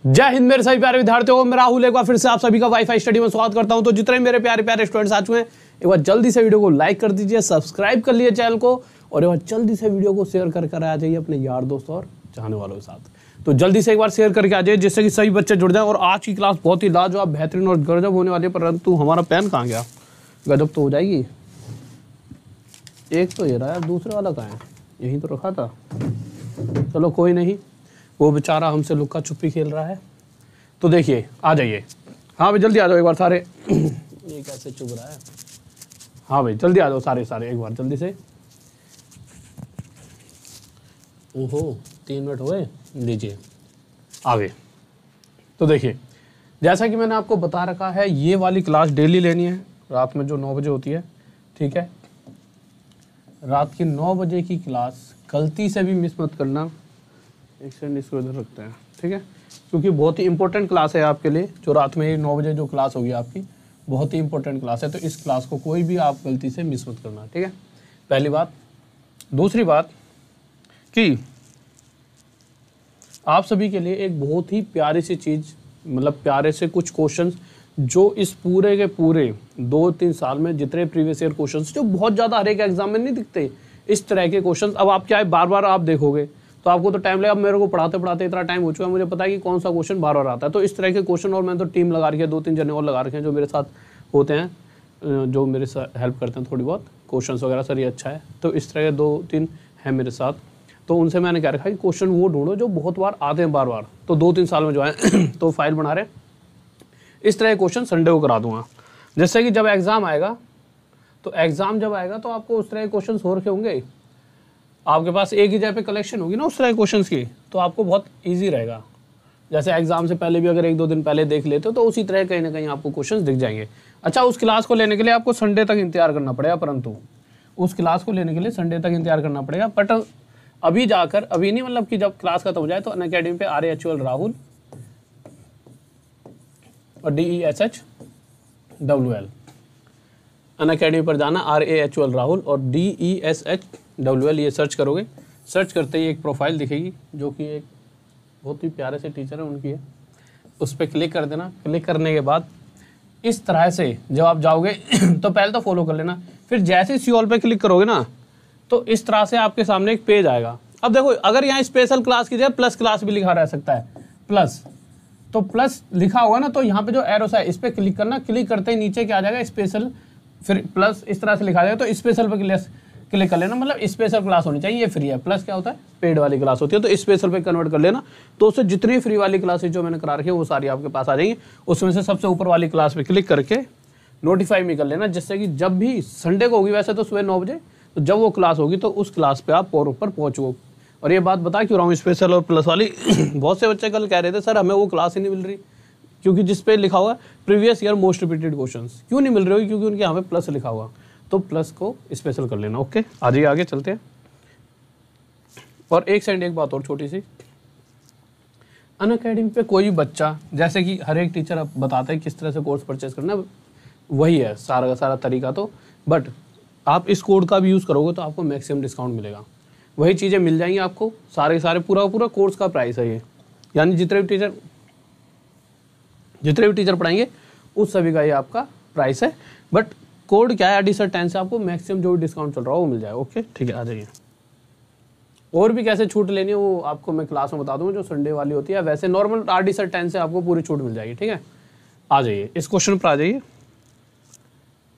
जय हिंद मेरे सभी प्यारे विद्यार्थियों, मैं राहुल एक बार फिर से आप सभी का वाईफाई स्टडी में स्वागत करता हूं। तो जितने मेरे प्यारे प्यारे स्टूडेंट्स आ चुके हैं, एक बार जल्दी से वीडियो को लाइक कर दीजिए, सब्सक्राइब कर लीजिए चैनल को, और एक बार जल्दी से वीडियो को शेयर कर आ जाइए अपने यार दोस्तों और चाहने वालों के साथ। तो जल्दी से एक बार शेयर करके आ जाइए जिससे कि सभी बच्चे जुड़ जाए। और आज की क्लास बहुत ही लाजवाब, बेहतरीन और गजब होने वाली है। परंतु हमारा पेन कहाँ गया? गजब तो हो जाएगी। एक तो ये रहा है, दूसरे वाला कहाँ है? यहीं तो रखा था। चलो कोई नहीं, वो बेचारा हमसे लुक्का छुपी खेल रहा है। तो देखिए, आ जाइए। हाँ भाई जल्दी आ जाओ एक बार सारे। ये कैसे चुभ रहा है? हाँ भाई जल्दी आ जाओ सारे एक बार जल्दी से। ओहो 3 मिनट हुए, लीजिए आ गए। तो देखिए, जैसा कि मैंने आपको बता रखा है, ये वाली क्लास डेली लेनी है रात में जो 9 बजे होती है, ठीक है। रात की 9 बजे की क्लास गलती से भी मिस मत करना। एक सेकंड इसको इधर रखते हैं, ठीक है, क्योंकि बहुत ही इंपॉर्टेंट क्लास है आपके लिए। जो रात में 9 बजे जो क्लास होगी आपकी, बहुत ही इंपॉर्टेंट क्लास है। तो इस क्लास को कोई भी आप गलती से मिस मत करना, ठीक है, पहली बात। दूसरी बात कि आप सभी के लिए एक बहुत ही प्यारी सी चीज़, मतलब प्यारे से कुछ क्वेश्चंस जो इस पूरे के पूरे 2-3 साल में जितने प्रीवियस ईयर क्वेश्चंस, जो बहुत ज़्यादा हर एक एग्जाम में नहीं दिखते, इस तरह के क्वेश्चंस अब आप क्या है बार बार आप देखोगे तो आपको तो टाइम लगेगा। अब मेरे को पढ़ाते पढ़ाते इतना टाइम हो चुका है, मुझे पता है कि कौन सा क्वेश्चन बार बार आता है। तो इस तरह के क्वेश्चन, और मैंने तो टीम लगा रखी है, 2-3 जने और लगा रखे हैं जो मेरे साथ होते हैं, जो मेरे साथ हेल्प करते हैं थोड़ी बहुत क्वेश्चंस वगैरह। सर ये अच्छा है, तो इस तरह के 2-3 हैं मेरे साथ। तो उनसे मैंने कह रखा है कि क्वेश्चन वो ढूंढो जो बहुत बार आते हैं बार बार। तो 2-3 साल में जो है तो फाइल बना रहे, इस तरह के क्वेश्चन संडे को करा दूंगा। जैसे कि जब एग्ज़ाम आएगा, तो एग्ज़ाम जब आएगा तो आपको उस तरह के क्वेश्चन हो रखे होंगे, आपके पास एक ही जगह पे कलेक्शन होगी ना उस तरह के क्वेश्चंस की, तो आपको बहुत इजी रहेगा। जैसे एग्जाम से पहले भी अगर 1-2 दिन पहले देख लेते हो तो उसी तरह कहीं ना कहीं आपको क्वेश्चंस दिख जाएंगे। अच्छा, उस क्लास को लेने के लिए आपको संडे तक इंतजार करना पड़ेगा, परंतु उस क्लास को लेने के लिए संडे तक इंतजार करना पड़ेगा। बट अभी जाकर, अभी नहीं, मतलब कि जब क्लास खत्म हो जाए तो अनअकैडमी पे RAHUL राहुल और DESHWL, अनअकैडमी पर जाना, RAHUL राहुल और DESHWL, ये सर्च करोगे। सर्च करते ही एक प्रोफाइल दिखेगी जो कि एक बहुत ही प्यारे से टीचर है उनकी है, उस पर क्लिक कर देना। क्लिक करने के बाद इस तरह से जब आप जाओगे तो पहले तो फॉलो कर लेना, फिर जैसे सी ऑल पे क्लिक करोगे ना तो इस तरह से आपके सामने एक पेज आएगा। अब देखो, अगर यहाँ स्पेशल क्लास की जगह प्लस क्लास भी लिखा रह सकता है, प्लस, तो प्लस लिखा होगा ना, तो यहाँ पे जो एरोस है इस पर क्लिक करना। क्लिक करते ही नीचे क्या आ जाएगा, स्पेशल, फिर प्लस, इस तरह से लिखा जाएगा। तो स्पेशल पे क्लिक कर लेना, मतलब स्पेशल क्लास होनी चाहिए। ये फ्री है, प्लस क्या होता है, पेड वाली क्लास होती है। तो स्पेशल पे कन्वर्ट कर लेना, तो उससे जितनी फ्री वाली क्लासेस जो मैंने करा रखी है वो सारी आपके पास आ जाएंगी। उसमें से सबसे ऊपर वाली क्लास पे क्लिक करके नोटिफाई भी कर लेना, जिससे कि जब भी संडे को होगी, वैसे तो सुबह 9 बजे, तो जब वो क्लास होगी तो उस क्लास पे आप और ऊपर पहुँचो। और ये बात बता क्यों रहा हूँ स्पेशल और प्लस वाली बहुत से बच्चे कल कह रहे थे सर हमें वो क्लास ही नहीं मिल रही, क्योंकि जिस पे लिखा हुआ previous year most repeated questions क्यों नहीं मिल रहे हो, क्योंकि उनके यहाँ पे प्लस लिखा हुआ। तो प्लस को स्पेशल कर लेना। ओके, आ जाइए आगे चलते हैं। और एक सेकंड, एक बात और छोटी सी, अनअकैडमी पे कोई भी बच्चा, जैसे कि हर एक टीचर अब बताता है किस तरह से कोर्स परचेज करना है, वही है सारा का सारा तरीका। तो बट आप इस कोड का भी यूज़ करोगे तो आपको मैक्सिमम डिस्काउंट मिलेगा। वही चीज़ें मिल जाएंगी आपको, सारे पूरा कोर्स का प्राइस है ये, यानी जितने भी टीचर पढ़ाएंगे उस सभी का ये आपका प्राइस है। बट कोड क्या है, ADSER10 से आपको मैक्सिमम जो भी डिस्काउंट चल रहा हो वो मिल जाएगा। ओके ठीक है, आ जाइए। और भी कैसे छूट लेनी है वो आपको मैं क्लास में बता दूंगा, जो संडे वाली होती है। वैसे नॉर्मल ADSER10 से आपको पूरी छूट मिल जाएगी, ठीक है। आ जाइए, इस क्वेश्चन पर आ जाइए।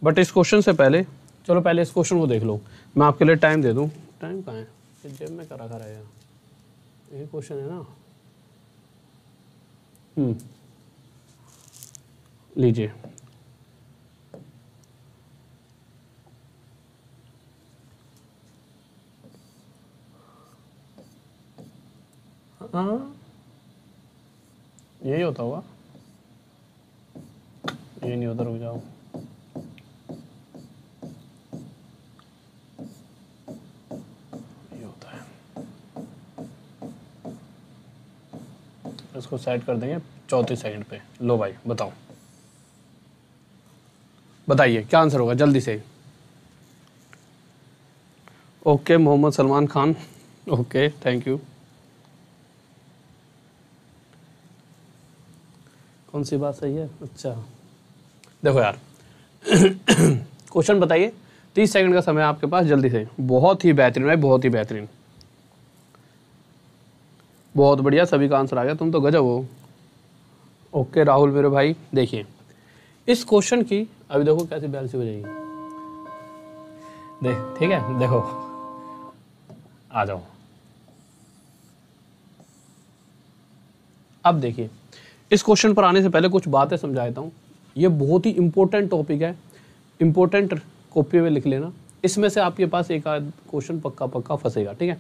बट इस क्वेश्चन से पहले, चलो पहले इस क्वेश्चन को देख लो, मैं आपके लिए टाइम दे दूँ। टाइम कहाँ है, जेब में करा रहेगा, यही क्वेश्चन है ना। लीजिए, हाँ यही होता होगा, ये नहीं होता, रुक जाओ। ये होता है, इसको सेट कर देंगे 34 सेकंड पे। लो भाई बताओ, बताइए क्या आंसर होगा जल्दी से। Okay, Mohammad Salman Khan, okay thank you. कौन सी बात सही है? अच्छा देखो यार क्वेश्चन बताइए, 30 सेकंड का समय आपके पास, जल्दी से। बहुत ही बेहतरीन भाई, बहुत ही बेहतरीन, बहुत बढ़िया, सभी का आंसर आ गया, तुम तो गजब हो। ओके राहुल मेरे भाई, देखिए इस क्वेश्चन की अभी देखो कैसी बैलेंस हो जाएगी, देख ठीक है, देखो आ जाओ। अब देखिए इस क्वेश्चन पर आने से पहले कुछ बातें समझा देता हूँ। ये बहुत ही इंपॉर्टेंट टॉपिक है, इंपॉर्टेंट, कॉपी में लिख लेना। इसमें से आपके पास एक आध क्वेश्चन पक्का पक्का फंसेगा, ठीक है।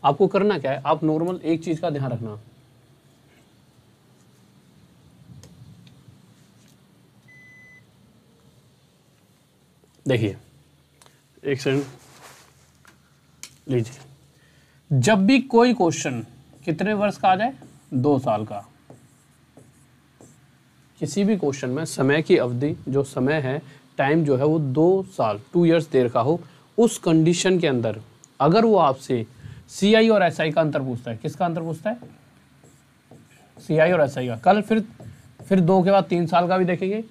आपको करना क्या है, आप नॉर्मल एक चीज का ध्यान रखना, देखिए एक सेकंड लीजिए, जब भी कोई क्वेश्चन कितने वर्ष का आ जाए, 2 साल का, किसी भी क्वेश्चन में समय की अवधि जो समय है, टाइम जो है वो 2 साल 2 इयर्स देर का हो, उस कंडीशन के अंदर अगर वो आपसे सीआई और एसआई का अंतर पूछता है, किसका अंतर पूछता है, सीआई और एसआई का, कल फिर 2 के बाद 3 साल का भी देखेंगे।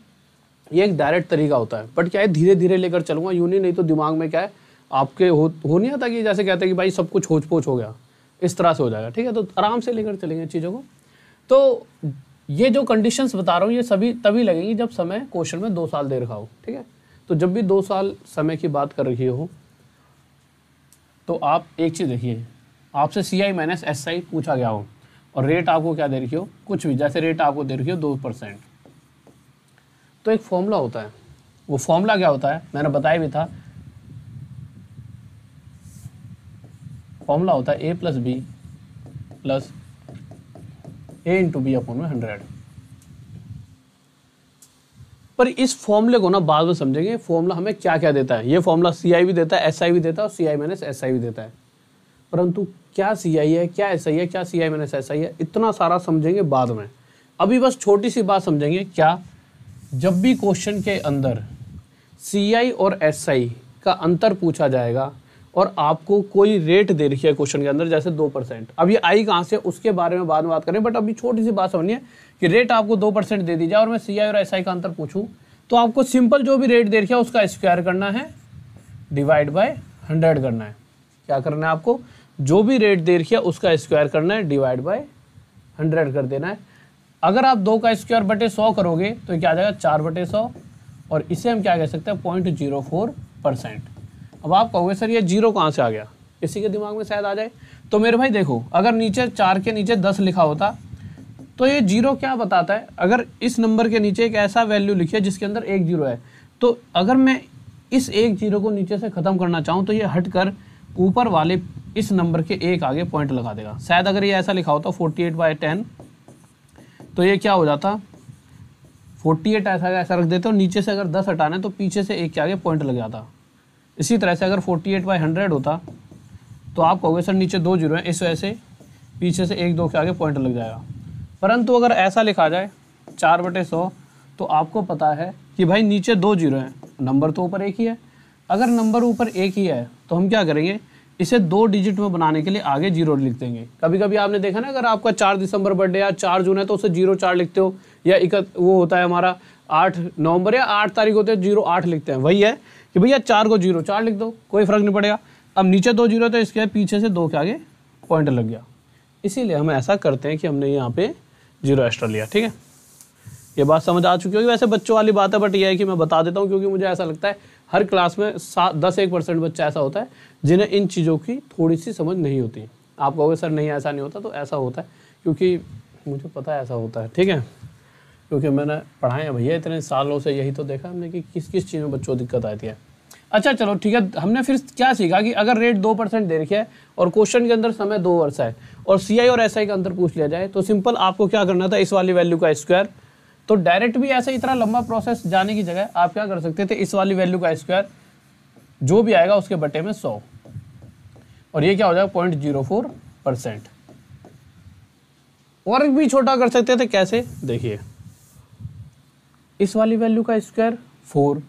ये एक डायरेक्ट तरीका होता है, बट क्या है धीरे धीरे लेकर चलूंगा, यूं नहीं तो दिमाग में क्या है आपके हो नहीं आता कि जैसे कहते हैं कि भाई सब कुछ होच पोच हो गया, इस तरह से हो जाएगा, ठीक है। तो आराम से लेकर चलेंगे चीज़ों को। तो ये जो कंडीशंस बता रहा हूँ ये सभी तभी लगेंगी जब समय क्वेश्चन में 2 साल दे रखा हो, ठीक है। तो जब भी 2 साल समय की बात कर रही हो तो आप एक चीज़ देखिए, आपसे CI माइनस SI पूछा गया हो और रेट आपको क्या दे रखी हो, कुछ भी, जैसे रेट आपको दे रखी हो 2%, तो एक फॉर्मूला होता है। वो फॉर्मूला क्या होता है मैंने बताया भी था, फॉर्मूला होता है A + B + A × B / 100। पर इस फॉर्मूले को ना बाद में समझेंगे, फॉर्मूला हमें क्या क्या देता है। ये फॉर्मूला CI भी देता है, SI भी देता है और CI माइनस SI भी देता है, परंतु क्या CI है, क्या SI है, क्या CI माइनस SI है, इतना सारा समझेंगे बाद में। अभी बस छोटी सी बात समझेंगे, क्या, जब भी क्वेश्चन के अंदर CI और SI का अंतर पूछा जाएगा और आपको कोई रेट दे रखी है क्वेश्चन के अंदर, जैसे 2%, अब ये आई कहाँ से उसके बारे में बाद में बात करें, बट अभी छोटी सी बात समझिए कि रेट आपको 2% दे दी जाए और मैं CI और SI का अंतर पूछूं, तो आपको सिंपल जो भी रेट दे रखा है उसका स्क्वायर करना है, डिवाइड बाय 100 करना है। क्या करना है आपको, जो भी रेट दे रखी है उसका स्क्वायर करना है, डिवाइड बाय 100 कर देना है। अगर आप 2 का स्क्वायर बटे 100 करोगे तो क्या आ जाएगा, 4/100, और इसे हम क्या कह सकते हैं, 0.04%। अब आप कहोगे सर ये 0 कहाँ से आ गया, किसी के दिमाग में शायद आ जाए। तो मेरे भाई देखो, अगर नीचे 4 के नीचे 10 लिखा होता तो ये 0 क्या बताता है, अगर इस नंबर के नीचे एक ऐसा वैल्यू लिखी है जिसके अंदर 1 0 है, तो अगर मैं इस 1 0 को नीचे से ख़त्म करना चाहूँ तो ये हटकर ऊपर वाले इस नंबर के 1 आगे पॉइंट लगा देगा। शायद अगर ये ऐसा लिखा होता 48/10, तो ये क्या हो जाता, 48 ऐसा रख देते, और नीचे से अगर 10 हटाना है तो पीछे से 1 के आगे पॉइंट लग जाता। इसी तरह से अगर 48/100 होता तो आप कहोगे सर नीचे 2 0 हैं, इस वजह से पीछे से 1 2 के आगे पॉइंट लग जाएगा। परंतु अगर ऐसा लिखा जाए 4/100, तो आपको पता है कि भाई नीचे 2 0 हैं, नंबर तो ऊपर 1 ही है। अगर नंबर ऊपर 1 ही है तो हम क्या करेंगे, इसे 2 डिजिट में बनाने के लिए आगे 0 लिख देंगे। कभी कभी आपने देखा ना, अगर आपका 4 दिसंबर बर्थडे या 4 जून है तो उसे 0-4 लिखते हो, या वो होता है हमारा 8 नवंबर या 8 तारीख होते हैं 0-8 लिखते हैं। वही है कि भैया 4 को 0-4 लिख दो, कोई फर्क नहीं पड़ेगा। अब नीचे 2 0 तो इसके पीछे से 2 के आगे पॉइंट लग गया, इसीलिए हम ऐसा करते हैं कि हमने यहाँ पे 0 एक्स्ट्रा लिया, ठीक है। ये बात समझ आ चुकी होगी, वैसे बच्चों वाली बात है, बट ये है कि मैं बता देता हूँ क्योंकि मुझे ऐसा लगता है हर क्लास में 10-1% बच्चा ऐसा होता है जिन्हें इन चीज़ों की थोड़ी सी समझ नहीं होती। आप कहोगे सर नहीं ऐसा नहीं होता, तो ऐसा होता है क्योंकि मुझे पता है ऐसा होता है, ठीक है, क्योंकि मैंने पढ़ाए हैं भैया इतने सालों से, यही तो देखा हमने कि किस किस चीज़ में बच्चों को दिक्कत आती है। अच्छा चलो ठीक है, हमने फिर क्या सीखा कि अगर रेट 2% दे रखी है और क्वेश्चन के अंदर समय 2 वर्ष है और CI और SI का अंतर पूछ लिया जाए, तो सिंपल आपको क्या करना था, इस वाली वैल्यू का स्क्वायर। तो डायरेक्ट भी ऐसे इतना लंबा प्रोसेस जाने की जगह आप क्या कर सकते थे, इस वाली वैल्यू का स्क्वायर जो भी आएगा उसके बटे में 100, और ये क्या हो जाएगा 0.04%। और भी छोटा कर सकते थे, कैसे, देखिए इस वाली वैल्यू का स्क्वायर 4,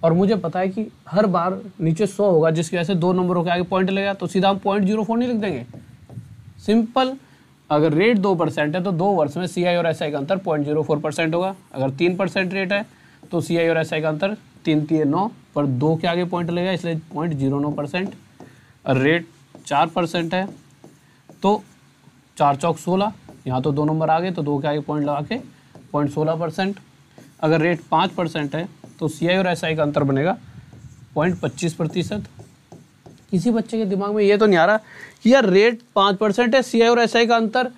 और मुझे पता है कि हर बार नीचे 100 होगा जिसकी वजह से 2 नंबरों के आगे पॉइंट लगेगा, तो सीधा हम 0.04 नहीं लिख देंगे, सिंपल अगर रेट 2% है तो 2 वर्ष में CI और SI का अंतर 0.04% होगा। अगर 3% रेट है तो CI और SI का अंतर 3 3 9 पर 2 के आगे पॉइंट लगेगा इसलिए 0.09%। और रेट 4% है तो 4 चौक 16, यहाँ तो 2 नंबर आ गए तो 2 के आगे पॉइंट लगा के 0.16%। अगर रेट 5% है तो CI और SI का अंतर बनेगा 0.25%। किसी बच्चे के दिमाग में ये तो नहीं आ रहा कि यार रेट 5% है, CI और SI का अंतर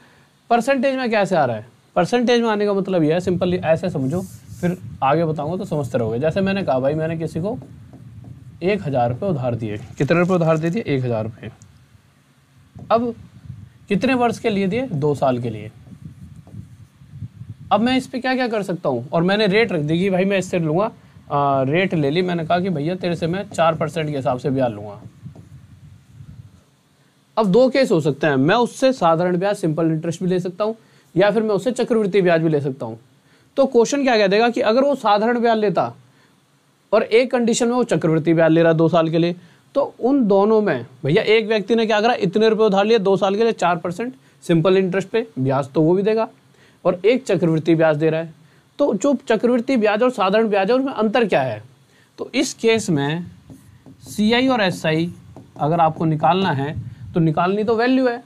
परसेंटेज में कैसे आ रहा है। परसेंटेज में आने का मतलब यह है, सिंपली ऐसे समझो, फिर आगे बताऊंगा तो समझते रहोगे। जैसे मैंने कहा भाई मैंने किसी को 1000 रुपये उधार दिए। कितने रुपये उधार दे दिए? 1000 रुपये। अब कितने वर्ष के लिए दिए? 2 साल के लिए। अब मैं इस पर क्या क्या कर सकता हूँ, और मैंने रेट रख दी कि भाई मैं इससे लूँगा, रेट ले ली। मैंने कहा कि भैया तेरे से मैं 4% के हिसाब से ब्याज लूँगा। अब 2 केस हो सकते हैं, मैं उससे साधारण ब्याज सिंपल इंटरेस्ट भी ले सकता हूँ या फिर मैं उससे चक्रवृद्धि ब्याज भी ले सकता हूँ। तो क्वेश्चन क्या कह देगा कि अगर वो साधारण ब्याज लेता और एक कंडीशन में वो चक्रवृद्धि ब्याज ले रहा 2 साल के लिए, तो उन दोनों में भैया एक व्यक्ति ने क्या करा, इतने रुपए उधार लिए 2 साल के लिए 4% सिंपल इंटरेस्ट पे, ब्याज तो वो भी देगा, और एक चक्रवृद्धि ब्याज दे रहा है। तो जो चक्रवृद्धि ब्याज और साधारण ब्याज है उसमें अंतर क्या है? तो इस केस में CI और SI अगर आपको निकालना है तो निकालनी तो वैल्यू है,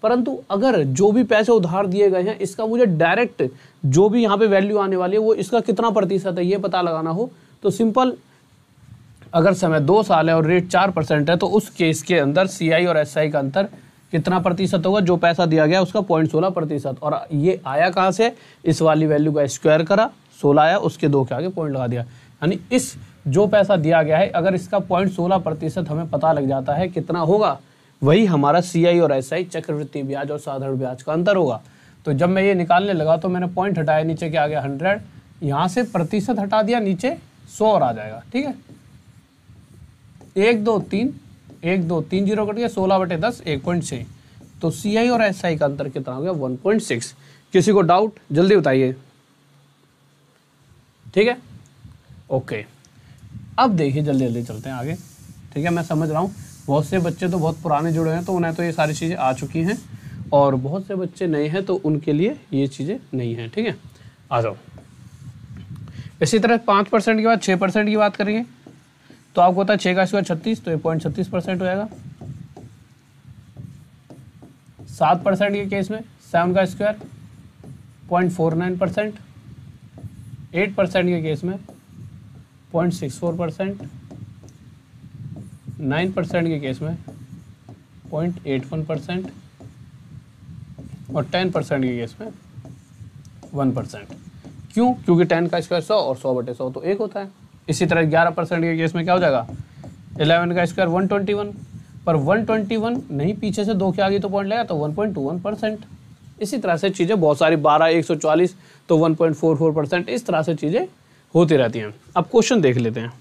परंतु अगर जो भी पैसे उधार दिए गए हैं इसका मुझे डायरेक्ट जो भी यहाँ पे वैल्यू आने वाली है वो इसका कितना प्रतिशत है ये पता लगाना हो, तो सिंपल अगर समय 2 साल है और रेट 4% है तो उस केस के अंदर CI और SI का अंतर कितना प्रतिशत होगा? जो पैसा दिया गया उसका 0.16%। और ये आया कहाँ से? इस वाली वैल्यू का स्क्वायर करा, 16 आया, उसके 2 के आगे पॉइंट लगा दिया। यानी इस जो पैसा दिया गया है अगर इसका 0.16% हमें पता लग जाता है कितना होगा, वही हमारा CI और SI चक्रवृद्धि ब्याज और साधारण ब्याज का अंतर होगा। तो जब मैं ये निकालने लगा तो मैंने पॉइंट हटाया, नीचे क्या आ गया 100, यहाँ से प्रतिशत हटा दिया, नीचे 100 और आ जाएगा। ठीक है, 1 2 3 1 2 3 0 कट गया, 16/10 1.6। तो CI और SI का अंतर कितना हो गया? 1.6। किसी को डाउट जल्दी बताइए। ठीक है, ओके। अब देखिए जल्दी जल्दी चलते हैं आगे। ठीक है, मैं समझ रहा हूँ बहुत से बच्चे तो बहुत पुराने जुड़े हैं तो उन्हें तो ये सारी चीज़ें आ चुकी हैं, और बहुत से बच्चे नए हैं तो उनके लिए ये चीज़ें नहीं हैं। ठीक है, आ जाओ। इसी तरह 5% के बाद 6% की बात करेंगे तो आपको होता है 6 का स्क्वायर 36, तो ये 0.36% हो जाएगा। 7% के केस में 7 का स्क्वायर 0.49%, 8% के केस में 0.64%, 9% के केस में 0.81% और 10% के केस में 1%। क्यों? क्योंकि 10 का स्क्वायर 100 और 100/100 तो 1 होता है। इसी तरह 11% के केस में क्या हो जाएगा? 11 का स्क्वायर 121, पर 121 नहीं, पीछे से 2 के आगे तो पॉइंट लगा तो 1.21%। इसी तरह से चीज़ें बहुत सारी, 12 144 तो 1.44%, इस तरह से चीज़ें होती रहती हैं। अब क्वेश्चन देख लेते हैं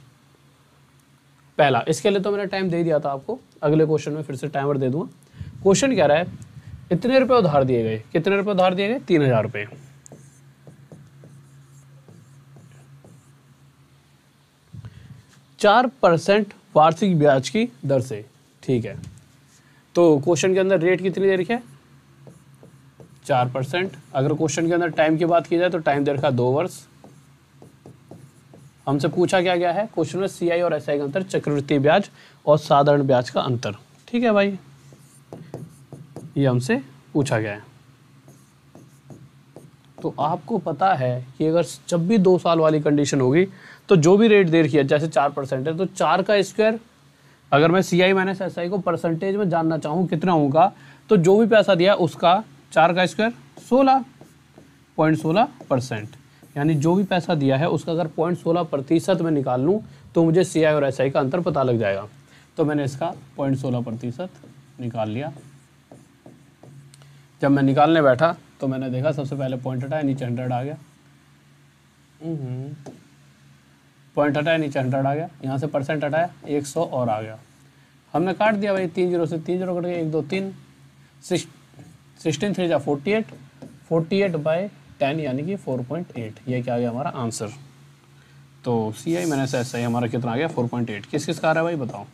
पहला। इसके लिए तो मैंने टाइम दे दिया था आपको, अगले क्वेश्चन में फिर से टाइमर दे दूंगा। क्वेश्चन क्या रहा है? इतने रुपए उधार दिए गए। कितने रुपए उधार दिए गए? 3000 रुपये। 4% वार्षिक ब्याज की दर से। ठीक है, तो क्वेश्चन के अंदर रेट कितनी दे रखी है? 4%। अगर क्वेश्चन के अंदर टाइम की बात की जाए तो टाइम दे रखा 2 वर्ष। हमसे पूछा क्या गया है क्वेश्चन में? CI और SI का अंतर, चक्रवृद्धि ब्याज और साधारण ब्याज का अंतर। ठीक है भाई, ये हमसे पूछा गया है। तो आपको पता है कि अगर जब भी 2 साल वाली कंडीशन होगी तो जो भी रेट दे रखी है, जैसे 4% है तो 4 का स्क्वायर, अगर मैं CI माइनस SI को परसेंटेज में जानना चाहूँ कितना होगा, तो जो भी पैसा दिया उसका 4 का स्क्वायर 16.16%। यानी जो भी पैसा दिया है उसका अगर 0.16% में निकाल लूँ तो मुझे CI और SI का अंतर पता लग जाएगा। तो मैंने इसका 0.16% निकाल लिया। जब मैं निकालने बैठा तो मैंने देखा सबसे पहले पॉइंट हटाया, नीचे 100 आ गया। पॉइंट हटाया, नीचे 100 आ गया। यहाँ से परसेंट हटाया, 100 और आ गया। हमने काट दिया भाई, 3 0 से 3 0 कट गया, 1 2 3 16 3 48, 48/10 यानी कि 4.8। ये क्या आ गया हमारा आंसर। तो CI माइनस SI हमारा कितना आ गया? 4.8। किस किस का आ रहा है भाई बताओ,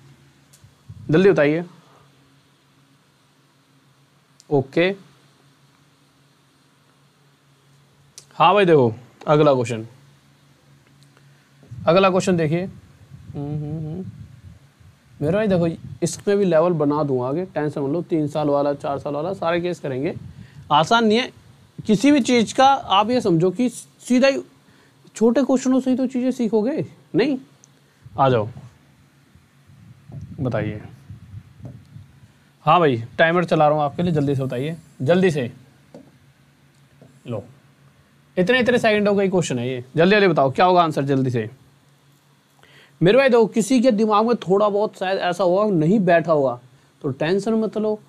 जल्दी बताइए। ओके, हाँ भाई देखो अगला क्वेश्चन, अगला क्वेश्चन देखिए। मेरे भाई देखो इसमें भी लेवल बना दूंगा आगे, टेंशन मत लो। 3 साल वाला 4 साल वाला सारे केस करेंगे, आसान नहीं है किसी भी चीज़ का। आप ये समझो कि सीधा ही छोटे क्वेश्चनों से ही तो चीज़ें सीखोगे नहीं। आ जाओ बताइए। हाँ भाई टाइमर चला रहा हूँ आपके लिए, जल्दी से बताइए, जल्दी से। लो इतने इतने सेकंडों का ही क्वेश्चन है ये, जल्दी जल्दी बताओ क्या होगा आंसर, जल्दी से। मेरे भाई देखो किसी के दिमाग में थोड़ा बहुत शायद ऐसा होगा नहीं बैठा होगा, तो टेंशन मत लो,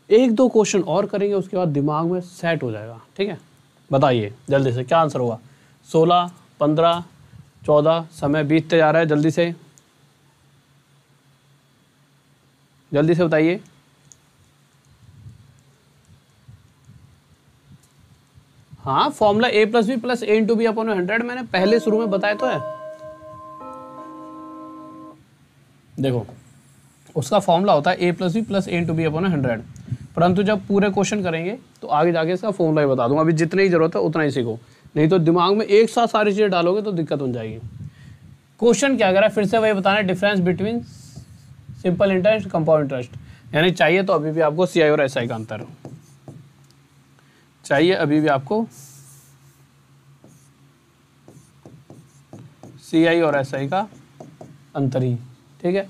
1-2 क्वेश्चन और करेंगे उसके बाद दिमाग में सेट हो जाएगा। ठीक है बताइए जल्दी से क्या आंसर होगा। 16, 15, 14, समय बीतते जा रहा है, जल्दी से जल्दी से बताइए। हाँ formula a + b + a × b/100 मैंने पहले शुरू में बताया तो है। देखो उसका फॉर्मूला होता है a + b + a × b/100, परंतु जब पूरे क्वेश्चन करेंगे तो आगे जाके इसका फॉर्मूला ही बता दूंगा। अभी जितनी ही जरूरत है उतना ही सीखो, नहीं तो दिमाग में एक साथ सारी चीज़ें डालोगे तो दिक्कत हो जाएगी। क्वेश्चन क्या करा, फिर से वही बताना, difference between simple interest compound interest, यानी चाहिए तो अभी भी आपको CI और SI का अंतर चाहिए, अभी भी आपको CI और SI का अंतर ही। ठीक है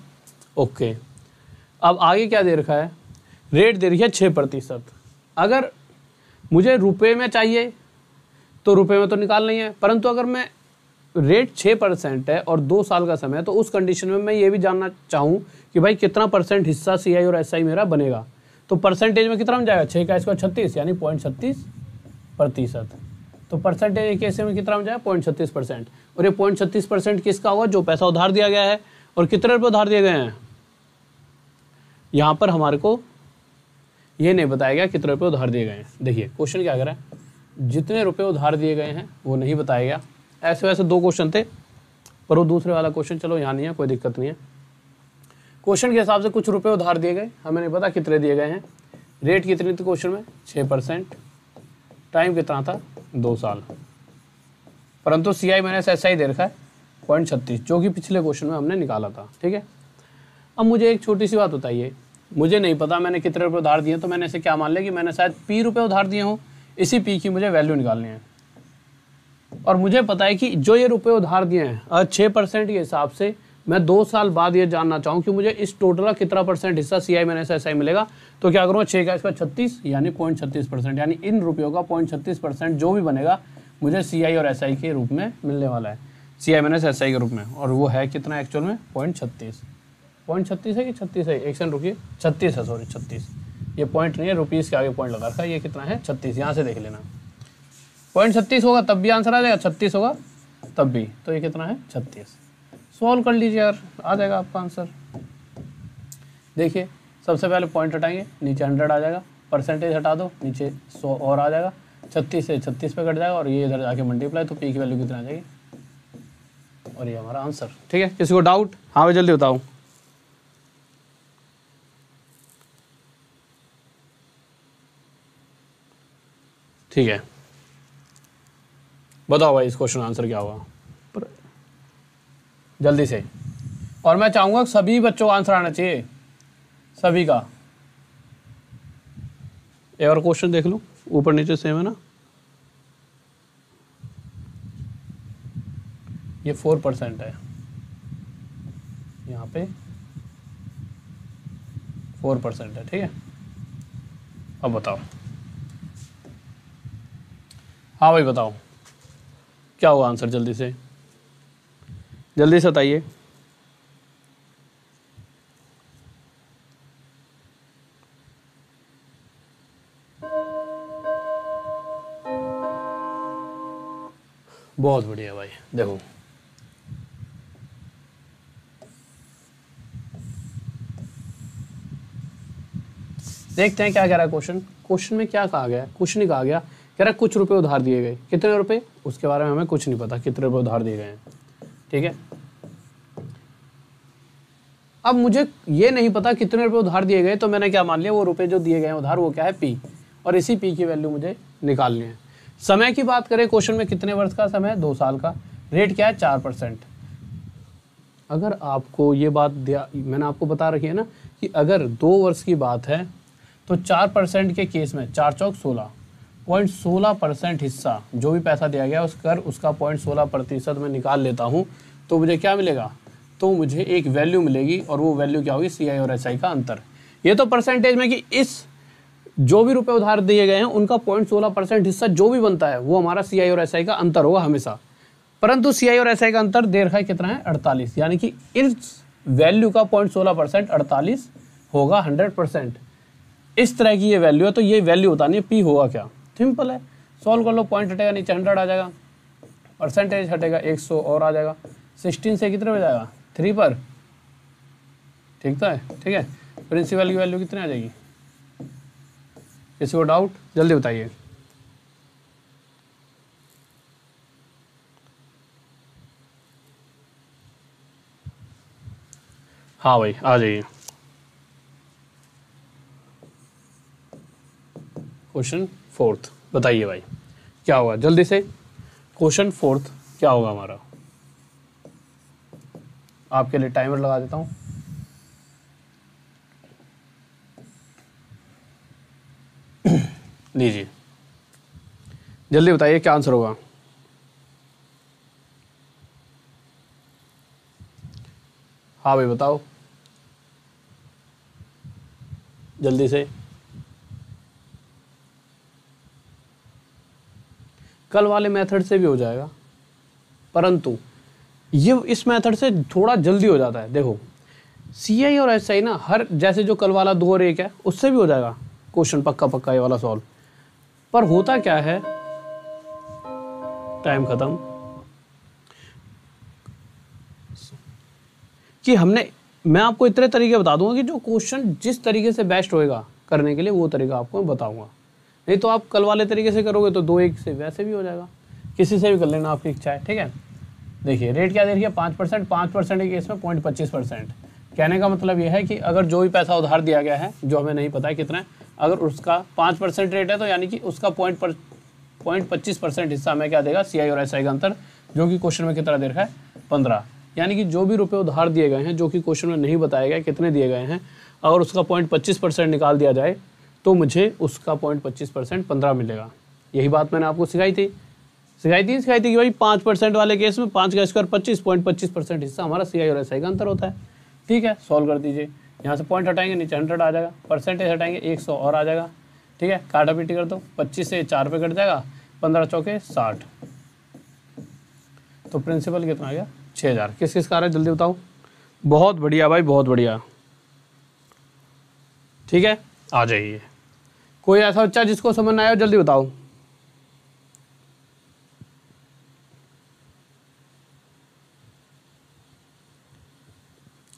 ओके। अब आगे क्या दे रखा है, रेट दे रखी है 6%। अगर मुझे रुपए में चाहिए तो रुपए में तो निकालना ही है, परंतु अगर मैं रेट 6% है और 2 साल का समय है तो उस कंडीशन में मैं ये भी जानना चाहूँ कि भाई कितना % हिस्सा CI और SI मेरा बनेगा। तो परसेंटेज में कितना बन जाएगा, 6 का स्क्वायर 36 यानी 0.36%। तो परसेंटेज केस में कितना बन जाएगा 0.36%। और ये 0.36% किसका होगा, जो पैसा उधार दिया गया है। और कितने रुपये उधार दिए गए हैं, यहाँ पर हमारे को ये नहीं बताया गया कितने रुपये उधार दिए गए हैं। देखिए क्वेश्चन क्या कर रहा है, जितने रुपये उधार दिए गए हैं वो नहीं बताया गया। ऐसे वैसे 2 क्वेश्चन थे, पर वो दूसरे वाला क्वेश्चन चलो यहाँ नहीं है, कोई दिक्कत नहीं है। क्वेश्चन के हिसाब से कुछ रुपए उधार दिए गए, हमें नहीं पता कितने दिए गए हैं। रेट कितनी थी क्वेश्चन में 6%, टाइम कितना था 2 साल, परंतु CI - SI दे रखा है 0.36, जो कि पिछले क्वेश्चन में हमने निकाला था। ठीक है अब मुझे एक छोटी सी बात बताइए, मुझे नहीं पता मैंने कितने रुपये उधार दिए, तो मैंने इसे क्या मान लिया कि मैंने शायद P रुपये उधार दिए हों, इसी P की मुझे वैल्यू निकालनी है। और मुझे पता है कि जो ये रुपए उधार दिए हैं 6% के हिसाब से मैं 2 साल बाद ये जानना चाहूँ कि मुझे इस टोटल का कितना % हिस्सा CI - SI मिलेगा। तो क्या करूँगा, 6 का स्क्वायर 36 यानी 0.36%, यानी इन रुपयों का 0.36% जो भी बनेगा मुझे CI और SI के रूप में मिलने वाला है, CI - SI के रूप में। और वो है कितना एक्चुअल में 0.36 है कि 36 है, एक सेकंड रुकिए, 36 है, सॉरी 36, ये पॉइंट नहीं है, रुपीज़ के आगे पॉइंट लगा रखा है। ये कितना है 36, यहाँ से देख लेना, 0.36 होगा तब भी आंसर आ जाएगा, 36 होगा तब भी, तो ये कितना है 36। सॉल्व कर लीजिए यार, आ जाएगा आपका आंसर। देखिए सबसे पहले पॉइंट हटाएंगे, नीचे 100 आ जाएगा, परसेंटेज हटा दो, नीचे 100 और आ जाएगा, 36 से 36 पे कट जाएगा और ये इधर जाके मल्टीप्लाई, तो P की वैल्यू कितना आ जाएगी, और ये हमारा आंसर। ठीक है किसी को डाउट, हाँ भाई जल्दी बताओ। ठीक है बताओ भाई इस क्वेश्चन का आंसर क्या होगा, पर जल्दी से। और मैं चाहूंगा सभी बच्चों का आंसर आना चाहिए, सभी का। एक और क्वेश्चन देख लो, ऊपर नीचे सेम है ना। ये 4% है, यहाँ पे 4% है। ठीक है अब बताओ, हाँ भाई बताओ क्या होगा आंसर, जल्दी से जल्दी से बताइए। बहुत बढ़िया भाई, देखो देखते हैं क्या कह रहा है क्वेश्चन। क्वेश्चन में क्या कहा गया है, कुछ नहीं कहा गया, कह रहा है कुछ रुपए उधार दिए गए। कितने रुपए, उसके बारे में हमें कुछ नहीं पता, कितने रुपए उधार दिए गए हैं। ठीक है अब मुझे ये नहीं पता कितने रुपए उधार दिए गए, तो मैंने क्या मान लिया, वो रुपए जो दिए गए हैं उधार वो क्या है P, और इसी P की वैल्यू मुझे निकालनी है। समय की बात करें, क्वेश्चन में कितने वर्ष का समय है, 2 साल का। रेट क्या है, 4%। अगर आपको ये बात मैंने आपको बता रखी है ना कि अगर 2 वर्ष की बात है तो 4% के केस में 4 चौक 16.16% हिस्सा जो भी पैसा दिया गया उसका 0.16% में निकाल लेता हूँ तो मुझे क्या मिलेगा, तो मुझे एक वैल्यू मिलेगी और वो वैल्यू क्या होगी, CI और SI का अंतर। ये तो परसेंटेज में कि इस जो भी रुपए उधार दिए गए हैं उनका 0.16% हिस्सा जो भी बनता है वो हमारा CI और SI का अंतर होगा हमेशा। परंतु CI और SI का अंतर दे रखा है कितना है, 48, यानी कि इस वैल्यू का 0.16% 48 होगा 100%। इस तरह की ये वैल्यू है, तो ये वैल्यू बतानी है P होगा क्या। सिंपल है, सॉल्व कर लो। पॉइंट हटेगा नीचे 100 आ जाएगा, परसेंटेज हटेगा 100 और आ जाएगा। 16 से कितने हो जाएगा, 3 पर, ठीक है। ठीक है, प्रिंसिपल की वैल्यू कितनी आ जाएगी, किसी को डाउट जल्दी बताइए। हाँ भाई आ जाइए। क्वेश्चन 4 बताइए भाई क्या होगा, जल्दी से। क्वेश्चन 4 क्या होगा हमारा, आपके लिए टाइमर लगा देता हूँ। लीजिए जल्दी बताइए क्या आंसर होगा। हाँ भाई बताओ जल्दी से। कल वाले मेथड से भी हो जाएगा, परंतु ये इस मेथड से थोड़ा जल्दी हो जाता है। देखो CI और SI ना, हर जैसे जो कल वाला 2 और 1 है उससे भी हो जाएगा क्वेश्चन पक्का ये वाला सॉल्व। पर होता क्या है, टाइम खत्म, कि मैं आपको इतने तरीके बता दूंगा कि जो क्वेश्चन जिस तरीके से बेस्ट होएगा करने के लिए वो तरीका आपको मैं बताऊंगा। नहीं तो आप कल वाले तरीके से करोगे तो 2-1 से वैसे भी हो जाएगा, किसी से भी कर लेना, आपकी इच्छा है। ठीक है, देखिए रेट क्या दे रही है, 5%। 5% के केस में 0.25%। कहने का मतलब यह है कि अगर जो भी पैसा उधार दिया गया है, जो हमें नहीं पता है कितना है, अगर उसका 5% रेट है तो यानी कि उसका 0.25% हिस्सा हमें क्या देगा, CI और SI का अंतर, जो कि क्वेश्चन में कितना दे रखा है, 15। यानी कि जो भी रुपए उधार दिए गए हैं, जो कि क्वेश्चन में नहीं बताया गया कितने दिए गए हैं, अगर उसका 0.25% निकाल दिया जाए तो मुझे उसका 0.25% 15 मिलेगा। यही बात मैंने आपको सिखाई थी कि भाई 5% वाले केस में 5 का स्क्वायर 25% हिस्सा हमारा CI और SI का अंतर होता है। ठीक है, सॉल्व कर दीजिए। यहाँ से पॉइंट हटाएंगे नीचे 100 आ जाएगा, परसेंटेज हटाएंगे 100 और आ जाएगा। ठीक है, काटा पीटी कर दो, 25 से 4 पे कट जाएगा, 15 चौके 60। तो प्रिंसिपल कितना आ गया, 6000। किस किस का आ रहा है जल्दी बताओ। बहुत बढ़िया भाई, बहुत बढ़िया। ठीक है, आ जाइए। कोई ऐसा बच्चा जिसको समझ ना आया जल्दी बताओ।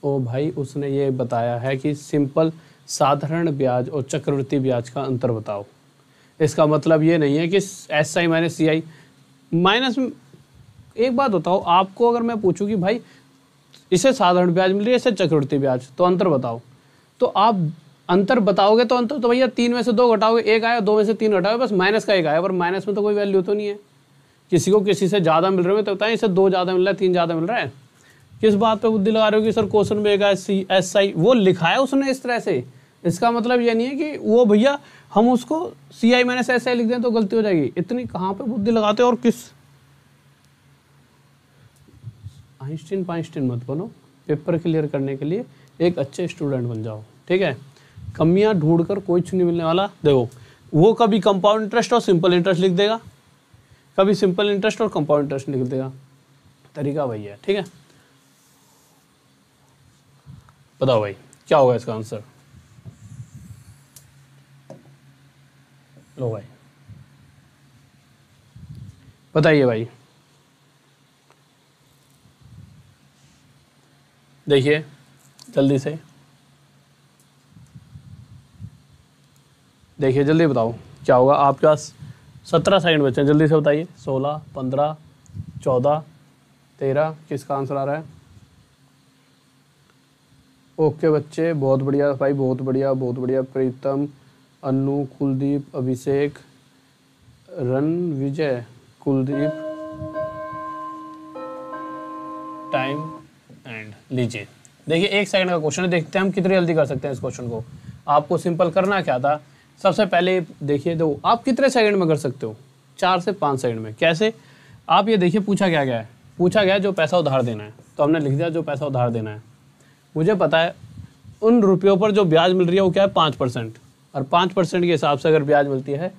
ओ भाई उसने ये बताया है कि सिंपल साधारण ब्याज और चक्रवृद्धि ब्याज का अंतर बताओ। इसका मतलब ये नहीं है कि SI माइनस CI माइनस। एक बात बताओ, आपको अगर मैं पूछूं कि भाई इसे साधारण ब्याज मिल रही है, इसे चक्रवृद्धि ब्याज, तो अंतर बताओ, तो आप अंतर बताओगे तो अंतर तो भैया 3 में से 2 घटाओगे 1 आया, 2 में से 3 घटाओगे बस माइनस का 1 आया। पर माइनस में तो कोई वैल्यू तो नहीं है। किसी को किसी से ज़्यादा मिल रहे हो तो बताएं, इसे 2 ज़्यादा मिल रहा है, 3 ज़्यादा मिल रहा है। किस बात पे बुद्धि लगा रहे हो कि सर क्वेश्चन में एक SI वो लिखा है उसने इस तरह से। इसका मतलब ये नहीं है कि वो भैया हम उसको CI माइनस SI लिख दें तो गलती हो जाएगी। इतनी कहाँ पे बुद्धि लगाते हो, और किस आइंस्टीन मत बनो। पेपर क्लियर करने के लिए एक अच्छे स्टूडेंट बन जाओ। ठीक है, कमियां ढूंढकर कुछ नहीं मिलने वाला। देखो वो कभी कंपाउंड इंटरेस्ट और सिंपल इंटरेस्ट लिख देगा, कभी सिंपल इंटरेस्ट और कंपाउंड इंटरेस्ट लिख देगा। तरीका वही है। ठीक है, बताओ भाई क्या होगा इसका आंसर। लो भाई बताइए भाई। देखिए जल्दी से, देखिए जल्दी बताओ क्या होगा। आपके पास 17 सेकंड बचे हैं, जल्दी से बताइए। 16, 15, 14, 13, किसका आंसर आ रहा है। ओके बच्चे, बहुत बढ़िया भाई, बहुत बढ़िया बहुत बढ़िया। प्रीतम, अन्नू, कुलदीप, अभिषेक, रणविजय कुलदीप टाइम एंड लीजिए। देखिए 1 सेकंड का क्वेश्चन है, देखते हैं हम कितनी जल्दी कर सकते हैं इस क्वेश्चन को। आपको सिंपल करना क्या था, सबसे पहले देखिए दो आप कितने सेकंड में कर सकते हो, 4 से 5 सेकंड में। कैसे, आप ये देखिए पूछा क्या गया है, पूछा गया है जो पैसा उधार देना है, तो हमने लिख दिया जो पैसा उधार देना है। मुझे पता है उन रुपयों पर जो ब्याज मिल रही है वो क्या है 5%, और 5% के हिसाब से अगर ब्याज मिलती है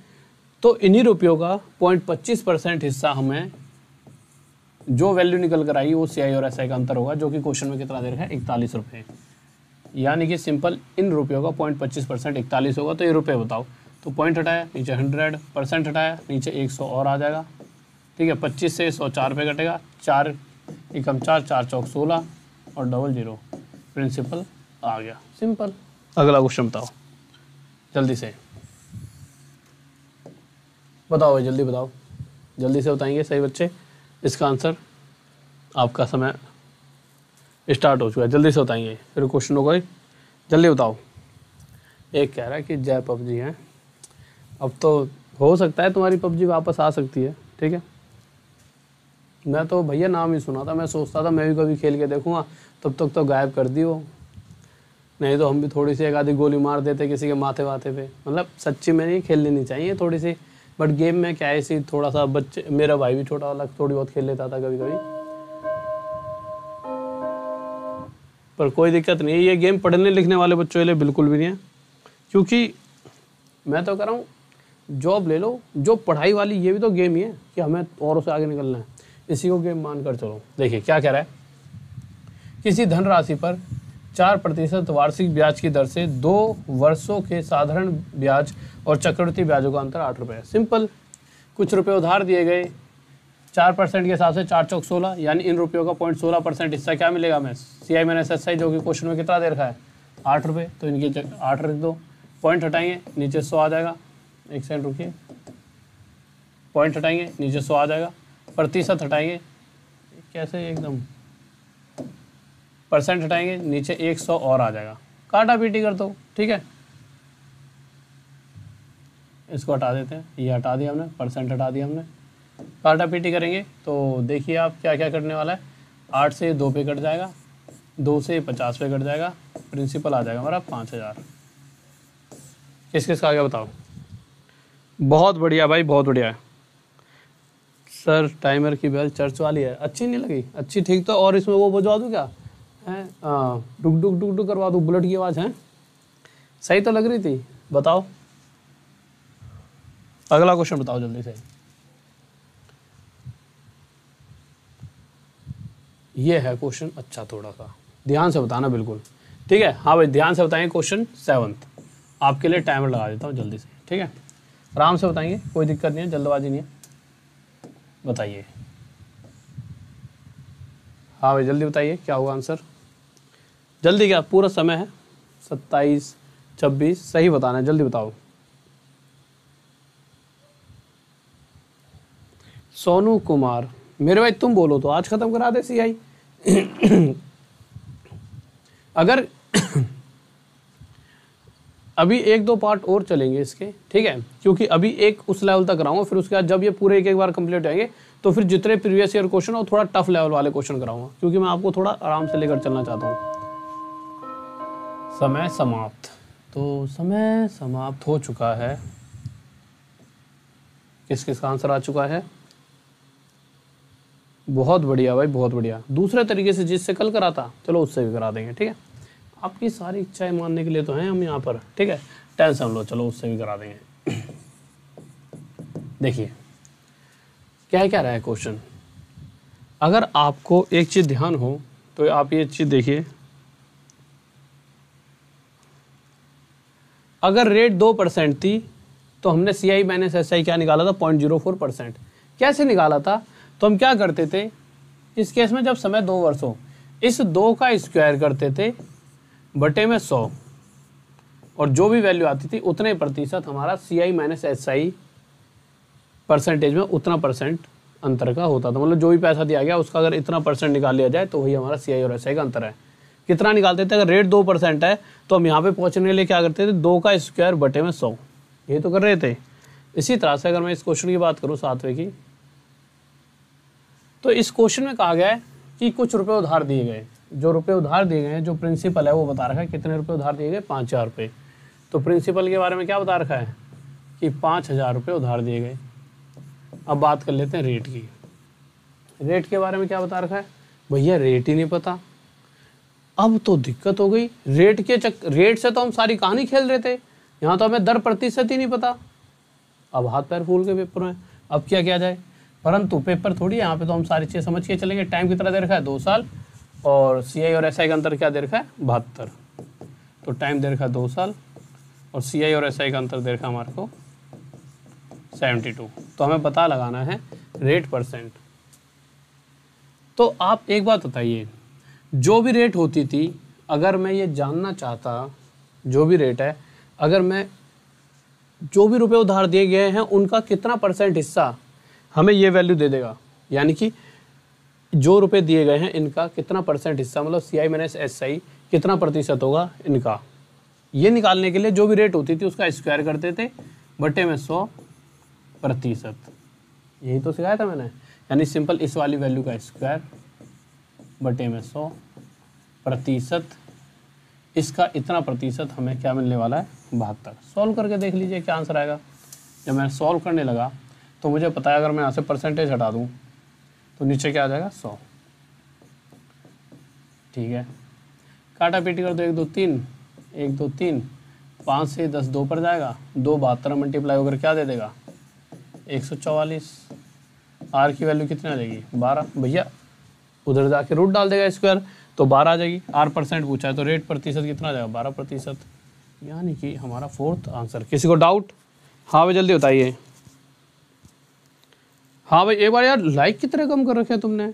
तो इन्हीं रुपयों का 0.25% हिस्सा हमें जो वैल्यू निकल कर आई वो CI और SI का अंतर होगा, जो कि क्वेश्चन में कितना दे रखा है 41 रुपये। यानी कि सिंपल इन रुपयों का 0.25% 41 होगा, तो ये रुपये बताओ। तो पॉइंट हटाया, नीचे 100% हटाया, नीचे 100 और आ जाएगा। ठीक है, 25 से 100 4 पे कटेगा, 4 एकम 4 4 चौक 16 और डबल 0 प्रिंसिपल आ गया। सिंपल। अगला क्वेश्चन बताओ जल्दी से, बताओ भाई जल्दी बताओ, जल्दी से बताएंगे सही बच्चे। इसका आंसर आपका समय स्टार्ट हो चुका है, जल्दी से बताएंगे, फिर क्वेश्चन होगा जल्दी बताओ। एक कह रहा है कि जय PUBG है, अब तो हो सकता है तुम्हारी PUBG वापस आ सकती है। ठीक है, मैं तो भैया नाम ही सुना था, मैं सोचता था मैं भी कभी खेल के देखूंगा, तब तक तो गायब कर दी हो। नहीं तो हम भी थोड़ी सी एक आधी गोली मार देते किसी के माथे वाथे पे। मतलब सच्ची में नहीं खेल लेनी चाहिए थोड़ी सी, बट गेम में क्या है सी थोड़ा सा बच्चे, मेरा भाई भी छोटा वाला थोड़ी बहुत खेल लेता था कभी कभी, पर कोई दिक्कत नहीं है। ये गेम पढ़ने लिखने वाले बच्चों के लिए बिल्कुल भी नहीं है, क्योंकि मैं तो कह रहा हूँ जॉब ले लो, जो पढ़ाई वाली ये भी तो गेम ही है कि हमें औरों से आगे निकलना है, इसी को गेम मान कर चलो। देखिए क्या कह रहा है, किसी धनराशि पर 4% वार्षिक ब्याज की दर से 2 वर्षों के साधारण ब्याज और चक्रवृद्धि ब्याजों का अंतर 8 रुपये। सिंपल, कुछ रुपए उधार दिए गए, 4% के हिसाब से 4 चौक 16, यानी इन रुपयों का 0.16% हिस्सा क्या मिलेगा हमें CI माइनस SI, जो कि क्वेश्चन में कितना दे रखा है 8 रुपये। तो इनकी 8 रख दो, पॉइंट हटाएंगे नीचे 100 आ जाएगा। एक सेकंड रुकिए, पॉइंट हटाएंगे नीचे 100 आ जाएगा, प्रतिशत हटाएंगे कैसे एकदम, परसेंट हटाएंगे नीचे 100 और आ जाएगा, काटा पीटी कर दो। ठीक है, इसको हटा देते हैं, ये हटा दिया हमने, परसेंट हटा दिया हमने, काटा पीटी करेंगे तो देखिए आप क्या क्या करने वाला है। 8 से 2 पे कट जाएगा, 2 से 50 पे कट जाएगा, प्रिंसिपल आ जाएगा हमारा 5000। किस किस का आ गया बताओ। बहुत बढ़िया भाई, बहुत बढ़िया। सर टाइमर की बेल चर्च वाली है, अच्छी नहीं लगी? अच्छी ठीक तो, और इसमें वो बजवा दूँ क्या है, डुक डुक डुक डुक करवा दूँ, बुलेट की आवाज़ है, सही तो लग रही थी? बताओ अगला क्वेश्चन बताओ जल्दी से। ये है क्वेश्चन अच्छा, थोड़ा सा ध्यान से बताना बिल्कुल। ठीक है, हाँ भाई ध्यान से बताएंगे। क्वेश्चन 7 आपके लिए टाइमर लगा देता हूँ जल्दी से। ठीक है, आराम से बताएंगे, कोई दिक्कत नहीं है, जल्दबाजी नहीं है। बताइए, हाँ भाई जल्दी बताइए क्या होगा आंसर, जल्दी, क्या पूरा समय है 27 26, सही बताना है, जल्दी बताओ। सोनू कुमार, मेरे भाई तुम बोलो तो आज खत्म करा दे CI। अगर अभी 1-2 पार्ट और चलेंगे इसके, ठीक है, क्योंकि अभी एक उस लेवल तक कराऊंगा, फिर उसके बाद जब ये पूरे एक बार कंप्लीट होंगे तो फिर जितने प्रीवियस ईयर क्वेश्चन और थोड़ा टफ लेवल वाले क्वेश्चन कराऊंगा, क्योंकि मैं आपको थोड़ा आराम से लेकर चलना चाहता हूँ। समय समाप्त, तो समय समाप्त हो चुका है। किस किस का आंसर आ चुका है? बहुत बढ़िया भाई, बहुत बढ़िया। दूसरे तरीके से जिससे कल करा था, चलो उससे भी करा देंगे। ठीक है, आपकी सारी इच्छाएं मानने के लिए तो हैं हम यहाँ पर। ठीक है, टेंशन लो, चलो उससे भी करा देंगे। देखिए क्या क्या रहा है क्वेश्चन। अगर आपको एक चीज ध्यान हो तो आप ये चीज देखिए, अगर रेट 2% थी तो हमने CI माइनस SI क्या निकाला था 0.04%। कैसे निकाला था? तो हम क्या करते थे इस केस में, जब समय 2 वर्ष हो, इस 2 का स्क्वायर करते थे बटे में 100, और जो भी वैल्यू आती थी उतने प्रतिशत हमारा CI माइनस SI परसेंटेज में उतना परसेंट अंतर का होता था। मतलब जो भी पैसा दिया गया उसका अगर इतना परसेंट निकाल लिया जाए तो वही हमारा CI और SI का अंतर है। कितना निकालते थे? अगर रेट 2% है तो हम यहाँ पे पहुँचने के लिए क्या करते थे, 2 का स्क्वायर बटे में 100, ये तो कर रहे थे। इसी तरह से अगर मैं इस क्वेश्चन की बात करूँ 7वें की, तो इस क्वेश्चन में कहा गया है कि कुछ रुपए उधार दिए गए। जो रुपए उधार दिए गए हैं, जो प्रिंसिपल है वो बता रखा है कितने रुपए उधार दिए गए, 5,000 रुपये। तो प्रिंसिपल के बारे में क्या बता रखा है कि 5,000 रुपये उधार दिए गए। अब बात कर लेते हैं रेट की। रेट के बारे में क्या बता रखा है, भैया रेट ही नहीं पता। अब तो दिक्कत हो गई, रेट से तो हम सारी कहानी खेल रहे थे, यहाँ तो हमें दर प्रतिशत ही नहीं पता। अब हाथ पैर फूल के पेपर में, अब क्या किया जाए। परंतु पेपर थोड़ी, यहाँ पे तो हम सारी चीज़ें समझ के चलेंगे। टाइम कितना दे रखा है, 2 साल, और CI और SI का अंतर क्या दे रखा है, 72। तो टाइम दे रखा है 2 साल, और CI और SI का अंतर दे रखा है हमारे को 72। तो हमें पता लगाना है रेट %। तो आप एक बात बताइए, जो भी रेट होती थी, अगर मैं ये जानना चाहता, जो भी रेट है, अगर मैं जो भी रुपए उधार दिए गए हैं उनका कितना % हिस्सा हमें ये वैल्यू दे देगा। यानी कि जो रुपए दिए गए हैं इनका कितना % हिस्सा, मतलब CI माइनस SI कितना प्रतिशत होगा इनका, ये निकालने के लिए जो भी रेट होती थी उसका स्क्वायर करते थे बटे में 100%। यही तो सिखाया था मैंने। यानी सिंपल इस वाली वैल्यू का स्क्वायर बटे में 100%, इसका इतना प्रतिशत हमें क्या मिलने वाला है, 72। सॉल्व करके देख लीजिए क्या आंसर आएगा। जब मैं सॉल्व करने लगा तो मुझे पता है अगर मैं यहाँ से % हटा दूँ तो नीचे क्या आ जाएगा, 100। ठीक है, काटा पीटी कर दो, 1 2 3, 1 2 3, 5 से 10 2 पर जाएगा, 2 72 मल्टीप्लाई होकर क्या दे देगा, 144। R की वैल्यू कितनी आ जाएगी, 12। भैया उधर जाके रूट डाल देगा स्क्वायर, तो 12 आ जाएगी। R % पूछा है तो रेट प्रतिशत कितना आ जाएगा, 12%। यानी कि हमारा 4th आंसर। किसी को डाउट? हाँ भाई जल्दी बताइए। हाँ भाई एक बार यार, लाइक कितने कम कर रखे हैं तुमने।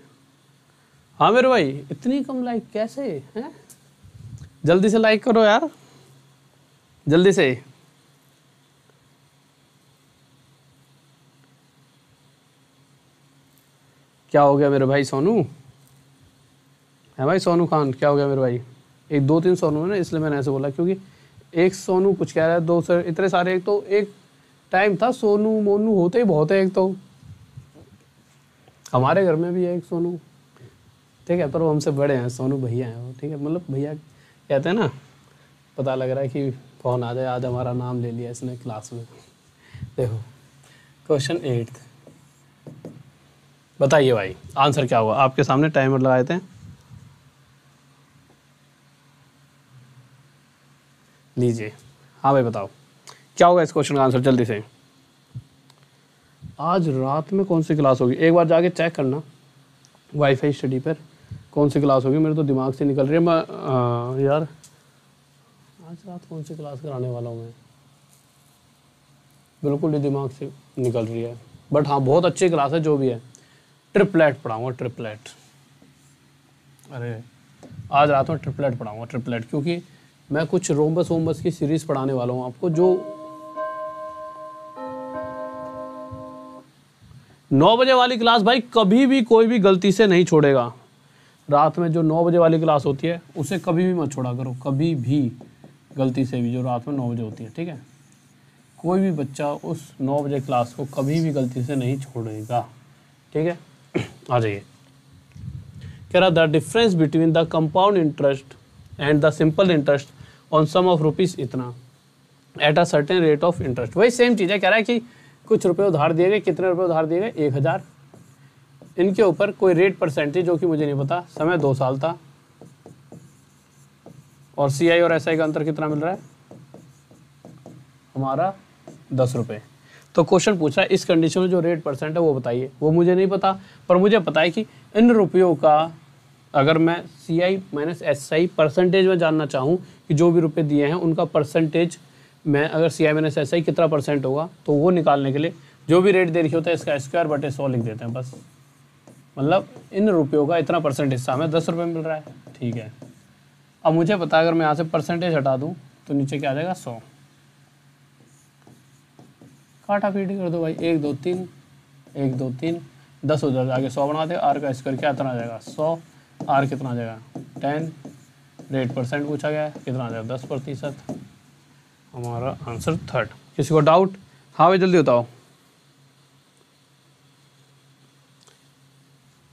हाँ मेरे भाई, इतनी कम लाइक कैसे हैं? जल्दी से लाइक करो यार, जल्दी से। क्या हो गया मेरे भाई सोनू? है भाई सोनू खान, क्या हो गया मेरे भाई? 1 2 3 सोनू है ना, इसलिए मैंने ऐसे बोला, क्योंकि एक सोनू कुछ कह रहा है, 2 सर इतने सारे। एक तो एक टाइम था सोनू मोनू होते ही बहुत है। एक तो हमारे घर में भी है एक सोनू, ठीक है, पर वो हमसे बड़े हैं, सोनू भैया हैं वो, ठीक है। मतलब भैया कहते हैं ना, पता लग रहा है कि फ़ोन आ जाए, आज हमारा नाम ले लिया इसने क्लास में। देखो क्वेश्चन 8 बताइए भाई आंसर क्या हुआ। आपके सामने टाइमर लगाए थे, लीजिए। हाँ भाई बताओ क्या होगा इस क्वेश्चन का आंसर जल्दी से। आज रात में कौन सी क्लास होगी, एक बार जाके चेक करना वाईफाई स्टडी पर कौन सी क्लास होगी। मेरे तो दिमाग से निकल रही है। मैं यार आज रात कौन सी क्लास कराने वाला हूँ मैं, बिल्कुल ही दिमाग से निकल रही है। बट हाँ बहुत अच्छी क्लास है, जो भी है। ट्रिपलेट पढ़ाऊँगा, ट्रिपलेट। अरे आज रात में ट्रिपलेट पढ़ाऊँगा, ट्रिपलेट, क्योंकि मैं कुछ रोम्बस वोम्बस की सीरीज़ पढ़ाने वाला हूँ आपको, जो 9 बजे वाली क्लास भाई कभी भी कोई भी गलती से नहीं छोड़ेगा। रात में जो 9 बजे वाली क्लास होती है उसे कभी भी मत छोड़ा करो, कभी भी गलती से भी, जो रात में 9 बजे होती है, ठीक है। कोई भी बच्चा उस 9 बजे क्लास को कभी भी गलती से नहीं छोड़ेगा, ठीक है। आ जाइए, कह रहा the difference between the compound interest and the simple interest on sum of rupees इतना at a certain rate of interest. वही सेम चीज़ है, कह रहा है कि कुछ रुपए उधार दिए गए, कितने रुपए उधार दिए गए, 1000। इनके ऊपर कोई रेट % जो कि मुझे नहीं पता, समय 2 साल था, और CI और SI का अंतर कितना मिल रहा है हमारा, 10 रुपये। तो क्वेश्चन पूछा है इस कंडीशन में जो रेट % है वो बताइए। वो मुझे नहीं पता, पर मुझे पता है कि इन रुपयों का अगर मैं CI माइनस SI % में जानना चाहूँ कि जो भी रुपए दिए हैं उनका % मैं अगर CI माइनस SI कितना % होगा, तो वो निकालने के लिए जो भी रेट दे रही होता है इसका स्क्वायर बटे 100 लिख देते हैं बस। मतलब इन रुपयों का इतना % हिस्सा हमें 10 रुपये मिल रहा है, ठीक है। अब मुझे पता है अगर मैं यहाँ से % हटा दूँ तो नीचे क्या आ जाएगा, 100। काटा पीटी कर दो भाई, 1 2 3, 1 2 3, 10 उधर आगे 100 बना दे। R का स्क्वायर क्या इतना आ जाएगा, 100। R कितना आ जाएगा, 10। रेट % पूछा गया है, कितना आ जाएगा, 10%। हमारा आंसर 3rd। किसी को डाउट? हाँ भाई जल्दी बताओ।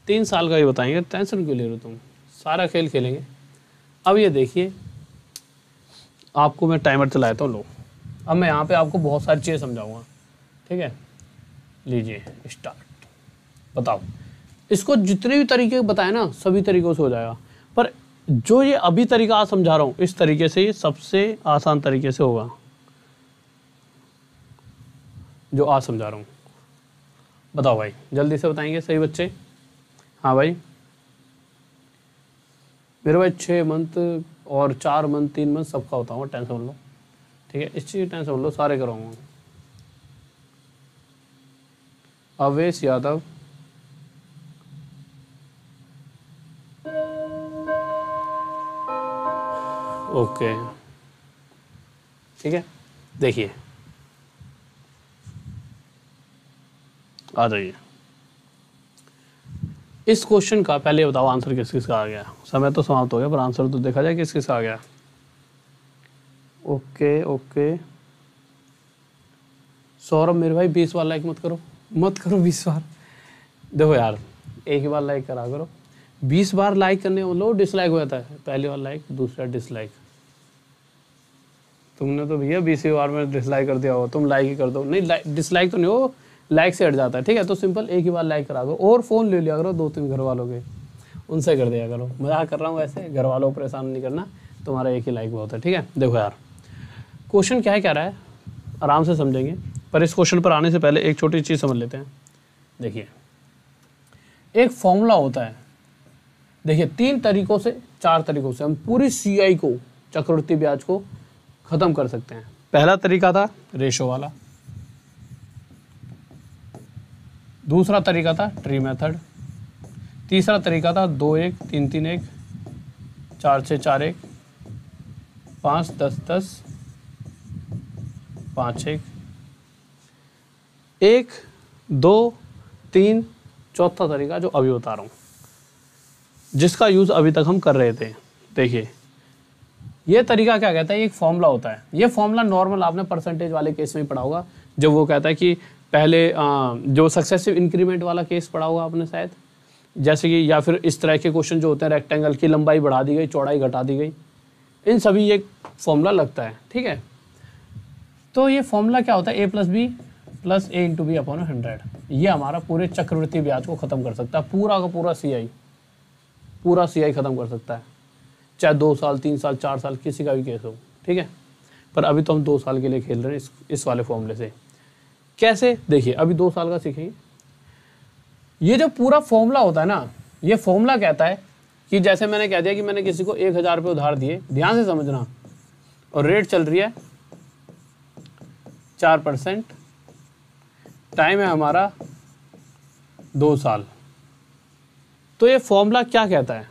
3 साल का ही बताएंगे, टेंशन क्यों ले रहे हो तुम, सारा खेल खेलेंगे। अब ये देखिए, आपको मैं टाइमर चलाता हूँ, लो अब मैं यहाँ पे आपको बहुत सारी चीज़ें समझाऊंगा, ठीक है। लीजिए स्टार्ट। बताओ, इसको जितने भी तरीके बताए ना सभी तरीक़ों से हो जाएगा, पर जो ये अभी तरीका आज समझा रहा हूँ इस तरीके से ये सबसे आसान तरीके से होगा, जो आज समझा रहा हूँ। बताओ भाई जल्दी से बताएंगे सही बच्चे। हाँ भाई मेरे भाई 6 मंथ और 4 मंथ 3 मंथ सबका होता हूँ, टेंशन लो, ठीक है, इस चीज़ टेंशन लो, सारे कराऊंगा। अवेश यादव, ओके ठीक है। देखिए आ जाइए, इस क्वेश्चन का पहले बताओ आंसर किस किस का आ गया। समय तो समाप्त हो गया पर आंसर तो देखा जाए किस किस का आ गया। ओके ओके सौरभ मेरे भाई 20 बार लाइक मत करो, मत करो 20 बार। देखो यार एक ही बार लाइक करा करो, 20 बार लाइक करने वालों डिसलाइक हो जाता है, पहली बार लाइक दूसरा डिसलाइक। तुमने तो भैया 20 बार में डिसलाइक कर दिया हो, तुम लाइक ही कर दो। नहीं डिसलाइक तो नहीं हो, लाइक से हट जाता है, ठीक है। तो सिंपल एक ही बार लाइक करा दो और फ़ोन ले लिया करो 2-3 घर वालों के, उनसे कर दिया करो। मजाक कर रहा हूँ वैसे, घर वालों को परेशान नहीं करना, तुम्हारा एक ही लाइक बहुत है, ठीक है। देखो यार क्वेश्चन क्या है, कह रहा है, आराम से समझेंगे, पर इस क्वेश्चन पर आने से पहले एक छोटी चीज़ समझ लेते हैं। देखिए एक फॉर्मूला होता है, देखिए 3 तरीकों से 4 तरीकों से हम पूरी CI को, चक्रवृद्धि ब्याज को ख़त्म कर सकते हैं। पहला तरीका था रेशो वाला, दूसरा तरीका था ट्री मेथड, तीसरा तरीका था 2-1, 3-3-1, 4-6-4-1, 5-10-10, 5-1, 1, 2, 3, चौथा तरीका जो अभी बता रहा हूँ, जिसका यूज़ अभी तक हम कर रहे थे। देखिए ये तरीका क्या कहता है, एक फॉर्मूला होता है। ये फॉर्मूला नॉर्मल आपने परसेंटेज वाले केस में ही पढ़ा होगा, जब वो कहता है कि पहले जो सक्सेसिव इंक्रीमेंट वाला केस पढ़ा होगा आपने शायद, जैसे कि, या फिर इस तरह के क्वेश्चन जो होते हैं रेक्टेंगल की लंबाई बढ़ा दी गई चौड़ाई घटा दी गई, इन सभी एक फॉर्मूला लगता है, ठीक है। तो ये फॉर्मूला क्या होता है, A+B + A × B/100। ये हमारा पूरे चक्रवृद्धि ब्याज को ख़त्म कर सकता है, पूरा का पूरा CI ख़त्म कर सकता है, चाहे 2 साल 3 साल 4 साल किसी का भी केस हो, ठीक है। पर अभी तो हम 2 साल के लिए खेल रहे हैं इस वाले फॉर्मूले से। कैसे, देखिए अभी 2 साल का सीखेंगे। ये जो पूरा फॉर्मूला होता है ना, ये फॉर्मूला कहता है कि जैसे मैंने कह दिया कि मैंने किसी को 1000 रुपये उधार दिए, ध्यान से समझना, और रेट चल रही है 4%, टाइम है हमारा 2 साल। तो ये फॉर्मूला क्या कहता है,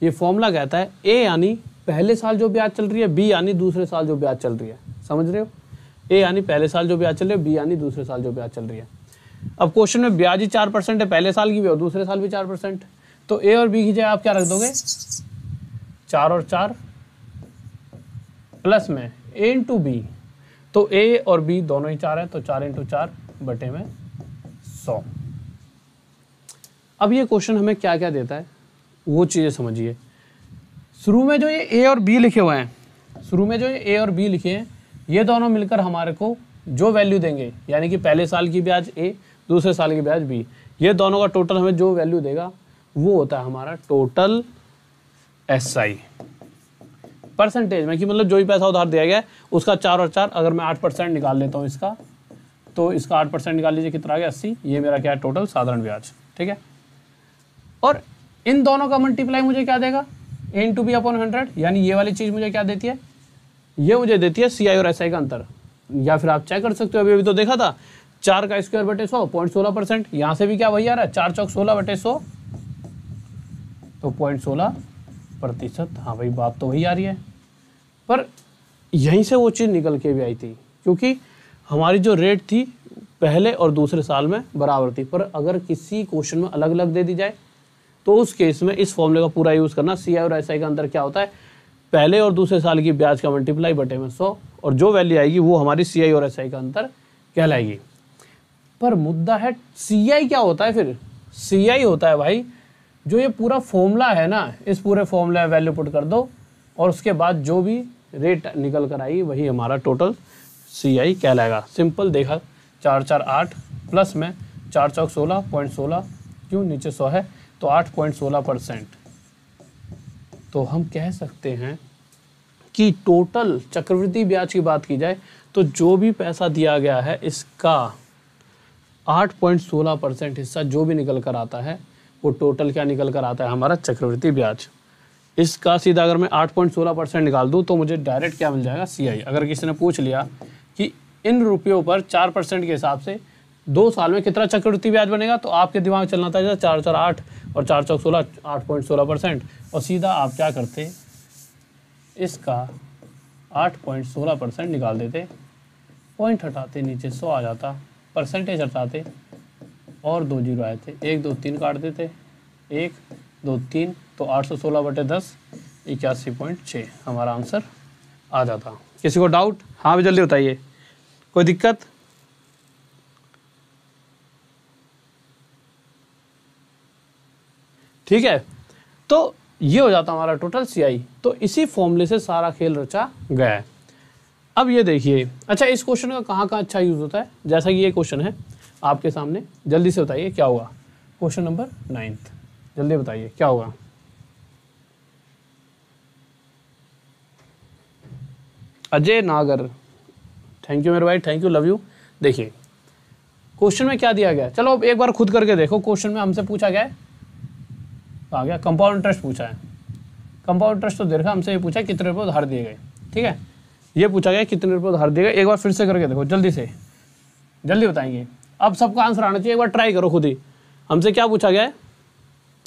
ये फॉर्मूला कहता है A यानी पहले साल जो ब्याज चल रही है, B यानी दूसरे साल जो ब्याज चल रही है, समझ रहे हो। A यानी पहले साल जो ब्याज चल रही है, B यानी दूसरे साल जो ब्याज चल रही है। अब क्वेश्चन में ब्याज ही 4% है, पहले साल की भी और दूसरे साल भी 4%, तो A और B की जगह आप क्या रख दोगे, 4 और 4 प्लस में A × B, तो A और B दोनों ही 4 है, तो 4 × 4 बटे में 100। अब ये क्वेश्चन हमें क्या क्या देता है वो चीज़ें समझिए। शुरू में जो ये A और B लिखे हुए हैं, शुरू में जो ये A और B लिखे हैं, ये दोनों मिलकर हमारे को जो वैल्यू देंगे, यानी कि पहले साल की ब्याज A, दूसरे साल की ब्याज B, ये दोनों का टोटल हमें जो वैल्यू देगा वो होता है हमारा टोटल SI परसेंटेज में, कि मतलब जो भी पैसा उधार दिया गया है उसका 4 और 4, अगर मैं 8% निकाल लेता हूँ इसका, तो इसका 8% निकाल लीजिए, कितना आ गया 80। ये मेरा क्या है टोटल साधारण ब्याज, ठीक है। और इन दोनों का मल्टीप्लाई मुझे क्या देगा, A × B/100, यानी ये वाली चीज़ मुझे क्या देती है, ये मुझे देती है CI और SI का अंतर। या फिर आप चेक कर सकते हो, अभी तो देखा था 4 का स्क्वायर बटे 100 0.16%, यहाँ से भी क्या वही आ रहा है 4 चौक 16 बटे 100, तो 0.16%। हाँ भाई बात तो वही आ रही है, पर यहीं से वो चीज़ निकल के भी आई थी, क्योंकि हमारी जो रेट थी पहले और दूसरे साल में बराबर थी। पर अगर किसी क्वेश्चन में अलग अलग दे दी जाए तो उस केस में इस फॉर्मूले का पूरा यूज़ करना। CI और SI का अंतर क्या होता है, पहले और दूसरे साल की ब्याज का मल्टीप्लाई बटे में 100, और जो वैल्यू आएगी वो हमारी CI और SI का अंतर कहलाएगी। पर मुद्दा है CI क्या होता है फिर? CI होता है भाई जो ये पूरा फॉर्मूला है ना, इस पूरे फॉर्मूला में वैल्यू पुट कर दो और उसके बाद जो भी रेट निकल कर आएगी वही हमारा टोटल CI कहलाएगा। सिंपल देखा, 4 4 8 प्लस में 4 चौक 16.16, क्यों नीचे 100 है तो 8.16%। तो हम कह सकते हैं कि टोटल चक्रवृद्धि ब्याज की बात की जाए तो जो भी पैसा दिया गया है इसका 8.16% हिस्सा जो भी निकल कर आता है वो टोटल क्या निकल कर आता है? हमारा चक्रवृद्धि ब्याज। इसका सीधा अगर मैं 8.16% निकाल दूं तो मुझे डायरेक्ट क्या मिल जाएगा? CI। अगर किसी ने पूछ लिया कि इन रुपयों पर 4% के हिसाब से 2 साल में कितना चक्रवृद्धि ब्याज बनेगा, तो आपके दिमाग चलना था 4 4 8 और 4 चौक 16, 8.16%, और सीधा आप क्या करते? इसका 8.16% निकाल देते, पॉइंट हटाते, नीचे 100 आ जाता, परसेंटेज हटाते और 2 जीरो आए थे, 1 2 3 काट देते, 1 2 3, तो 816/10 81.6 हमारा आंसर आ जाता। किसी को डाउट? हाँ भी जल्दी बताइए, कोई दिक्कत? ठीक है, तो ये हो जाता हमारा टोटल CI। तो इसी फॉर्मूले से सारा खेल रचा गया है। अब ये देखिए, अच्छा इस क्वेश्चन का कहाँ कहाँ अच्छा यूज होता है? जैसा कि ये क्वेश्चन है आपके सामने, जल्दी से बताइए क्या होगा? क्वेश्चन नंबर 9, जल्दी बताइए क्या होगा? अजय नागर, थैंक यू मेरे भाई, थैंक यू, लव यू। देखिए क्वेश्चन में क्या दिया गया है, चलो अब एक बार खुद करके देखो। क्वेश्चन में हमसे पूछा गया है, आ गया कंपाउंड इंटरेस्ट पूछा है। कंपाउंड इंटरेस्ट तो देखा, हमसे ये पूछा है कितने रुपये उधार दिए गए। ठीक है, ये पूछा गया कितने रुपये उधार दिए गए। एक बार फिर से करके देखो, जल्दी से, जल्दी बताएंगे। अब सबका आंसर आना चाहिए, एक बार ट्राई करो खुद ही। हमसे क्या पूछा गया है?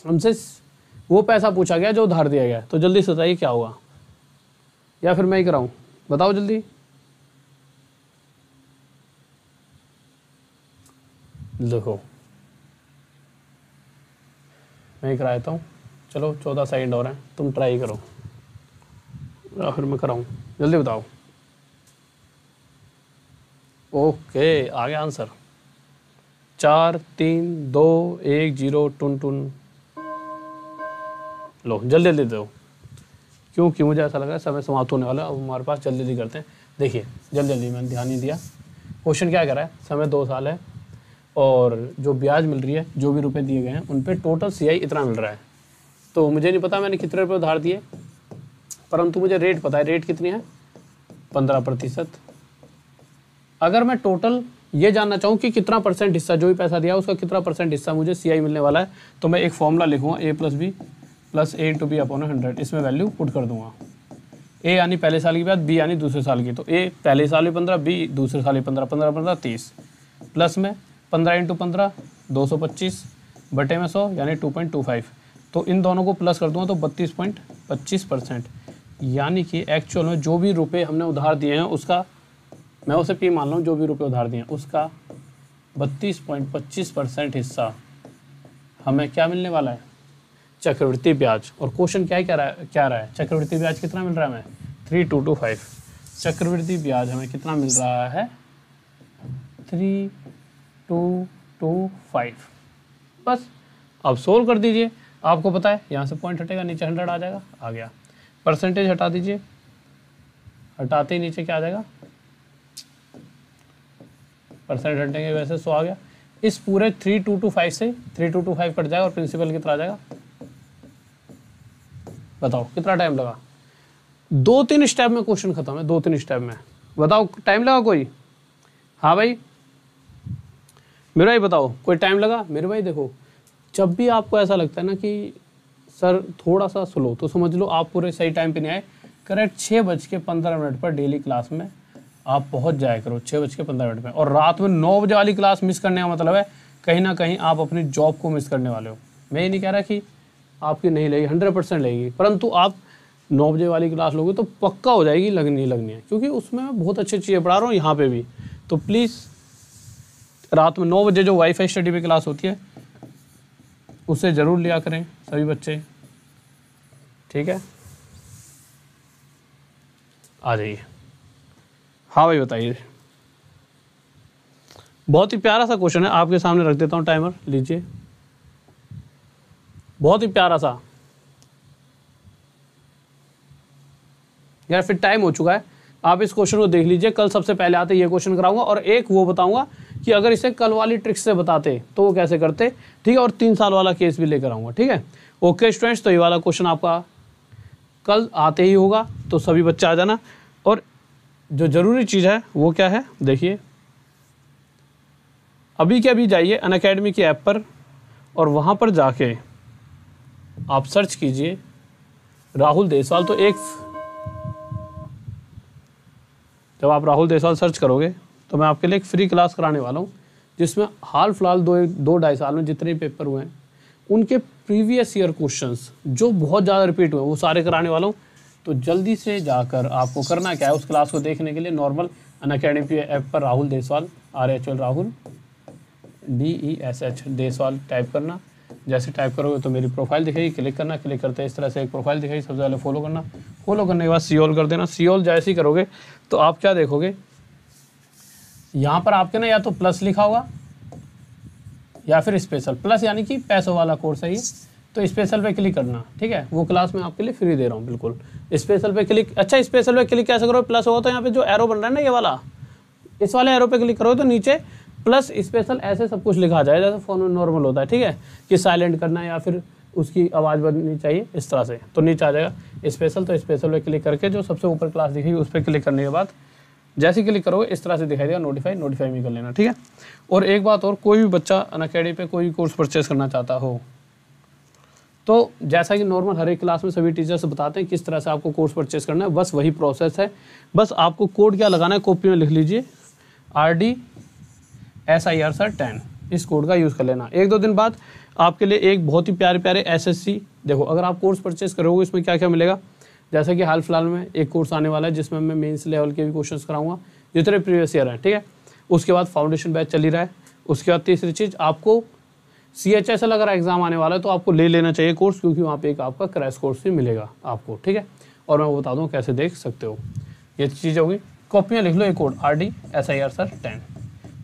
हमसे वो पैसा पूछा गया जो उधार दिया गया है, तो जल्दी से बताइए क्या होगा, या फिर मैं ही कराऊँ? बताओ जल्दी। देखो मैं ही करा देता हूँ, चलो 14 सेकंड और हैं, तुम ट्राई करो या फिर मैं कराऊँ? जल्दी बताओ। ओके, आ गया आंसर, 4 3 2 1 0 टुन टुन। लो जल्दी जल्दी दो, क्योंकि मुझे ऐसा लग रहा है समय समाप्त होने वाला है। अब हमारे पास जल्दी जल्दी करते हैं। देखिए जल्दी जल्दी, मैंने ध्यान नहीं दिया। क्वेश्चन क्या कर रहा है? समय 2 साल है और जो ब्याज मिल रही है, जो भी रुपए दिए गए हैं उन पे टोटल CI इतना मिल रहा है। तो मुझे नहीं पता मैंने कितने रुपए उधार दिए, परंतु मुझे रेट पता है। रेट कितनी है? 15%। अगर मैं टोटल ये जानना चाहूँ कि कितना परसेंट हिस्सा, जो भी पैसा दिया उसका कितना परसेंट हिस्सा मुझे CI मिलने वाला है, तो मैं एक फॉर्मूला लिखूँगा, A + B + A × B / 100। इसमें वैल्यू पुट कर दूंगा। A यानी पहले साल की बात, B यानी दूसरे साल की। तो A पहले साल में 15, B दूसरे साल में 15, 15 15 30, प्लस में 15 × 15 225 बटे में 100 यानी 2.25। तो इन दोनों को प्लस कर दूंगा तो 32.25%, यानी कि एक्चुअल में जो भी रुपए हमने उधार दिए हैं उसका, मैं उसे P मान लूँ, जो भी रुपए उधार दिए हैं उसका 32.25% हिस्सा हमें क्या मिलने वाला है? चक्रवृद्धि ब्याज। और क्वेश्चन क्या रहा है? चक्रवृद्धि ब्याज कितना मिल रहा है हमें? 3225। चक्रवृद्धि ब्याज हमें कितना मिल रहा है? 3225। बस अब सोल्व कर दीजिए, आपको पता है यहाँ से पॉइंट हटेगा, नीचे 100 आ जाएगा, आ गया। परसेंटेज हटा दीजिए, हटाते ही नीचे क्या आ जाएगा? परसेंट हटेंगे वैसे 100 आ गया। इस पूरे 3225 से 3225 कट जाएगा और प्रिंसिपल कितना आ जाएगा? बताओ कितना टाइम लगा? 2-3 स्टेप में क्वेश्चन खत्म है, 2-3 स्टेप में। बताओ टाइम लगा कोई? हाँ भाई मेरे भाई बताओ, कोई टाइम लगा? मेरे भाई देखो, जब भी आपको ऐसा लगता है ना कि सर थोड़ा सा स्लो, तो समझ लो आप पूरे सही टाइम पे नहीं आए। करेक्ट 6:15 पर डेली क्लास में आप पहुंच जाया करो, 6:15 में। और रात में 9 बजे वाली क्लास मिस करने का मतलब है कहीं ना कहीं आप अपनी जॉब को मिस करने वाले हो। मैं ये नहीं कह रहा कि आपकी नहीं लगेगी, 100% लगेगी, परंतु आप 9 बजे वाली क्लास लोगे तो पक्का हो जाएगी लगनी है, क्योंकि उसमें मैं बहुत अच्छी चीज़ें पढ़ा रहा हूँ यहाँ पे भी। तो प्लीज़ रात में 9 बजे जो वाईफाई स्टडी पे क्लास होती है उसे ज़रूर लिया करें सभी बच्चे, ठीक है? आ जाइए। हाँ भाई बताइए। बहुत ही प्यारा सा क्वेश्चन है, आपके सामने रख देता हूँ टाइमर, लीजिए। बहुत ही प्यारा सा यार, फिर टाइम हो चुका है, आप इस क्वेश्चन को देख लीजिए। कल सबसे पहले आते ये क्वेश्चन कराऊंगा और एक वो बताऊंगा कि अगर इसे कल वाली ट्रिक्स से बताते तो वो कैसे करते, ठीक है। और 3 साल वाला केस भी लेकर आऊंगा, ठीक है। ओके स्टूडेंट्स, तो ये वाला क्वेश्चन आपका कल आते ही होगा, तो सभी बच्चे आ जाना। और जो ज़रूरी चीज़ है वो क्या है, देखिए, अभी के अभी जाइए अनअकैडमी की ऐप पर और वहाँ पर जाके आप सर्च कीजिए राहुल देसवाल। तो एक, जब आप राहुल देसवाल सर्च करोगे तो मैं आपके लिए एक फ्री क्लास कराने वाला हूँ, जिसमें हाल फिलहाल 2-2.5 साल में जितने पेपर हुए हैं उनके प्रीवियस ईयर क्वेश्चंस जो बहुत ज़्यादा रिपीट हुए वो सारे कराने वाला हूँ। तो जल्दी से जाकर आपको करना क्या है, उस क्लास को देखने के लिए नॉर्मल अनअकैडमी ऐप पर Rahul Deswal, RHL Rahul DESH Deswal type करना। जैसे टाइप करोगे तो मेरी प्रोफाइल दिखेगी, क्लिक करना। क्लिक करते इस तरह से एक प्रोफाइल दिखेगी, सबसे पहले फॉलो करना। फॉलो करने के बाद सी ऑल कर देना। सी ऑल जैसे ही करोगे तो आप क्या देखोगे, यहाँ पर आपके ना या तो प्लस लिखा होगा या फिर स्पेशल। प्लस यानी कि पैसों वाला कोर्स है ये, तो स्पेशल पे क्लिक करना, ठीक है। वो क्लास मैं आपके लिए फ्री दे रहा हूँ, बिल्कुल। स्पेशल पे क्लिक, अच्छा स्पेशल पे क्लिक कैसे करो, प्लस होगा तो यहाँ पे जो एरो बन रहा है ना ये वाला, इस वाले एरो पे क्लिक करो तो नीचे प्लस स्पेशल ऐसे सब कुछ लिखा जाए, जैसे फोन में नॉर्मल होता है, ठीक है, कि साइलेंट करना या फिर उसकी आवाज़ बननी चाहिए इस तरह से, तो नीचे आ जाएगा स्पेशल। तो स्पेशल पे क्लिक करके जो सबसे ऊपर क्लास दिखेगी उस पर क्लिक करने के बाद जैसे क्लिक करोगे इस तरह से दिखाई देगा नोटिफाई में कर लेना, ठीक है। और एक बात और, कोई भी बच्चा अनअकैडमी पे कोई कोर्स परचेस करना चाहता हो तो जैसा कि नॉर्मल हर एक क्लास में सभी टीचर्स बताते हैं किस तरह से आपको कोर्स परचेस करना है, बस वही प्रोसेस है। बस आपको कोड क्या लगाना है, कॉपी में लिख लीजिए RDSIR सर 10, इस कोड का यूज़ कर लेना। 1-2 दिन बाद आपके लिए एक बहुत ही प्यारे प्यारे SSC, देखो अगर आप कोर्स परचेस करोगे इसमें क्या क्या मिलेगा, जैसा कि हाल फिलहाल में एक कोर्स आने वाला है जिसमें मैं मेंस लेवल के भी क्वेश्चंस कराऊंगा जितने प्रीवियस ईयर हैं, ठीक है। उसके बाद फाउंडेशन बैच चल ही रहा है। उसके बाद तीसरी चीज़, आपको CHSL अगर एग्जाम आने वाला है तो आपको ले लेना चाहिए कोर्स, क्योंकि वहाँ पे एक आपका क्रैश कोर्स भी मिलेगा आपको, ठीक है। और मैं वो बता दूँ कैसे देख सकते हो, ये चीज़ होगी। कॉपी में लिख लो ये कोड RDSIR सर 10,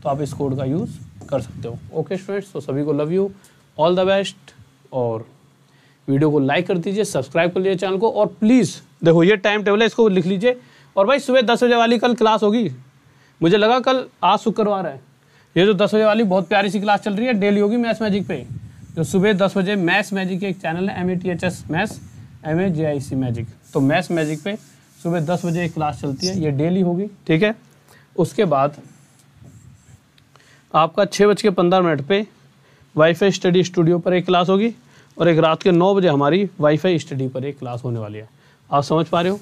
तो आप इस कोड का यूज़ कर सकते हो। ओके स्टूडेंट्स, तो सभी को love you, all the best. और वीडियो को लाइक कर दीजिए, सब्सक्राइब कर लीजिए चैनल को, और प्लीज़ देखो ये टाइम टेबल है, इसको लिख लीजिए। और भाई सुबह 10 बजे वाली कल क्लास होगी, मुझे लगा कल आज शुक्रवार है, ये जो 10 बजे वाली बहुत प्यारी सी क्लास चल रही है डेली होगी मैथ्स मैजिक पे, जो सुबह 10 बजे मैथ्स मैजिक के एक चैनल है MATHS मैथ्स MAJIC मैजिक, तो मैथ्स मैजिक पे सुबह 10 बजे एक क्लास चलती है, ये डेली होगी, ठीक है। उसके बाद आपका 6:15 पे वाईफाई स्टडी स्टूडियो पर एक क्लास होगी, और एक रात के 9 बजे हमारी वाईफाई स्टडी पर एक क्लास होने वाली है। आप समझ पा रहे हो,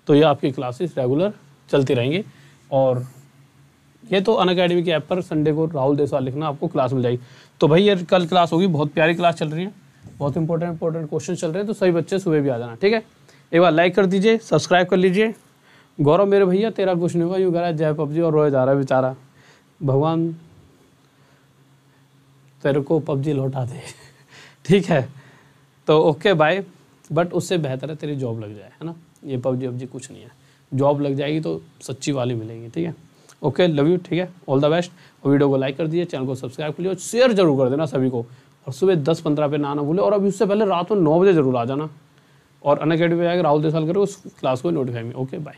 तो ये आपकी क्लासेस रेगुलर चलती रहेंगी। और ये तो अनअकैडमी की ऐप पर संडे को राहुल देसवाल लिखना, आपको क्लास मिल जाएगी। तो भाई ये कल क्लास होगी, बहुत प्यारी क्लास चल रही है, बहुत इंपॉर्टेंट क्वेश्चन चल रहे हैं, तो सभी बच्चे सुबह भी आ जाना, ठीक है। एक बार लाइक कर दीजिए, सब्सक्राइब कर लीजिए। गौरव मेरे भैया तेरा कुछ नहीं होगा, यूँ कह रहा है जय PUBG और रोए जा रहा है बेचारा, भगवान तेरे को PUBG लौटा दे ठीक है। तो ओके बाय, बट उससे बेहतर है तेरी जॉब लग जाए, है ना। ये PUBG कुछ नहीं है, जॉब लग जाएगी तो सच्ची वाली मिलेगी, ठीक है। ओके, लव यू, ठीक है, ऑल द बेस्ट। और वीडियो को लाइक कर दीजिए, चैनल को सब्सक्राइब कर लीजिए और शेयर जरूर कर देना सभी को। और सुबह 10:15 पे ना आना भूले, और अभी उससे पहले रात में 9 बजे जरूर आ जाना। और अनअकैडमी पे आकर राहुल देसवाल करो उस क्लास को नोटिफाई में। Okay bye.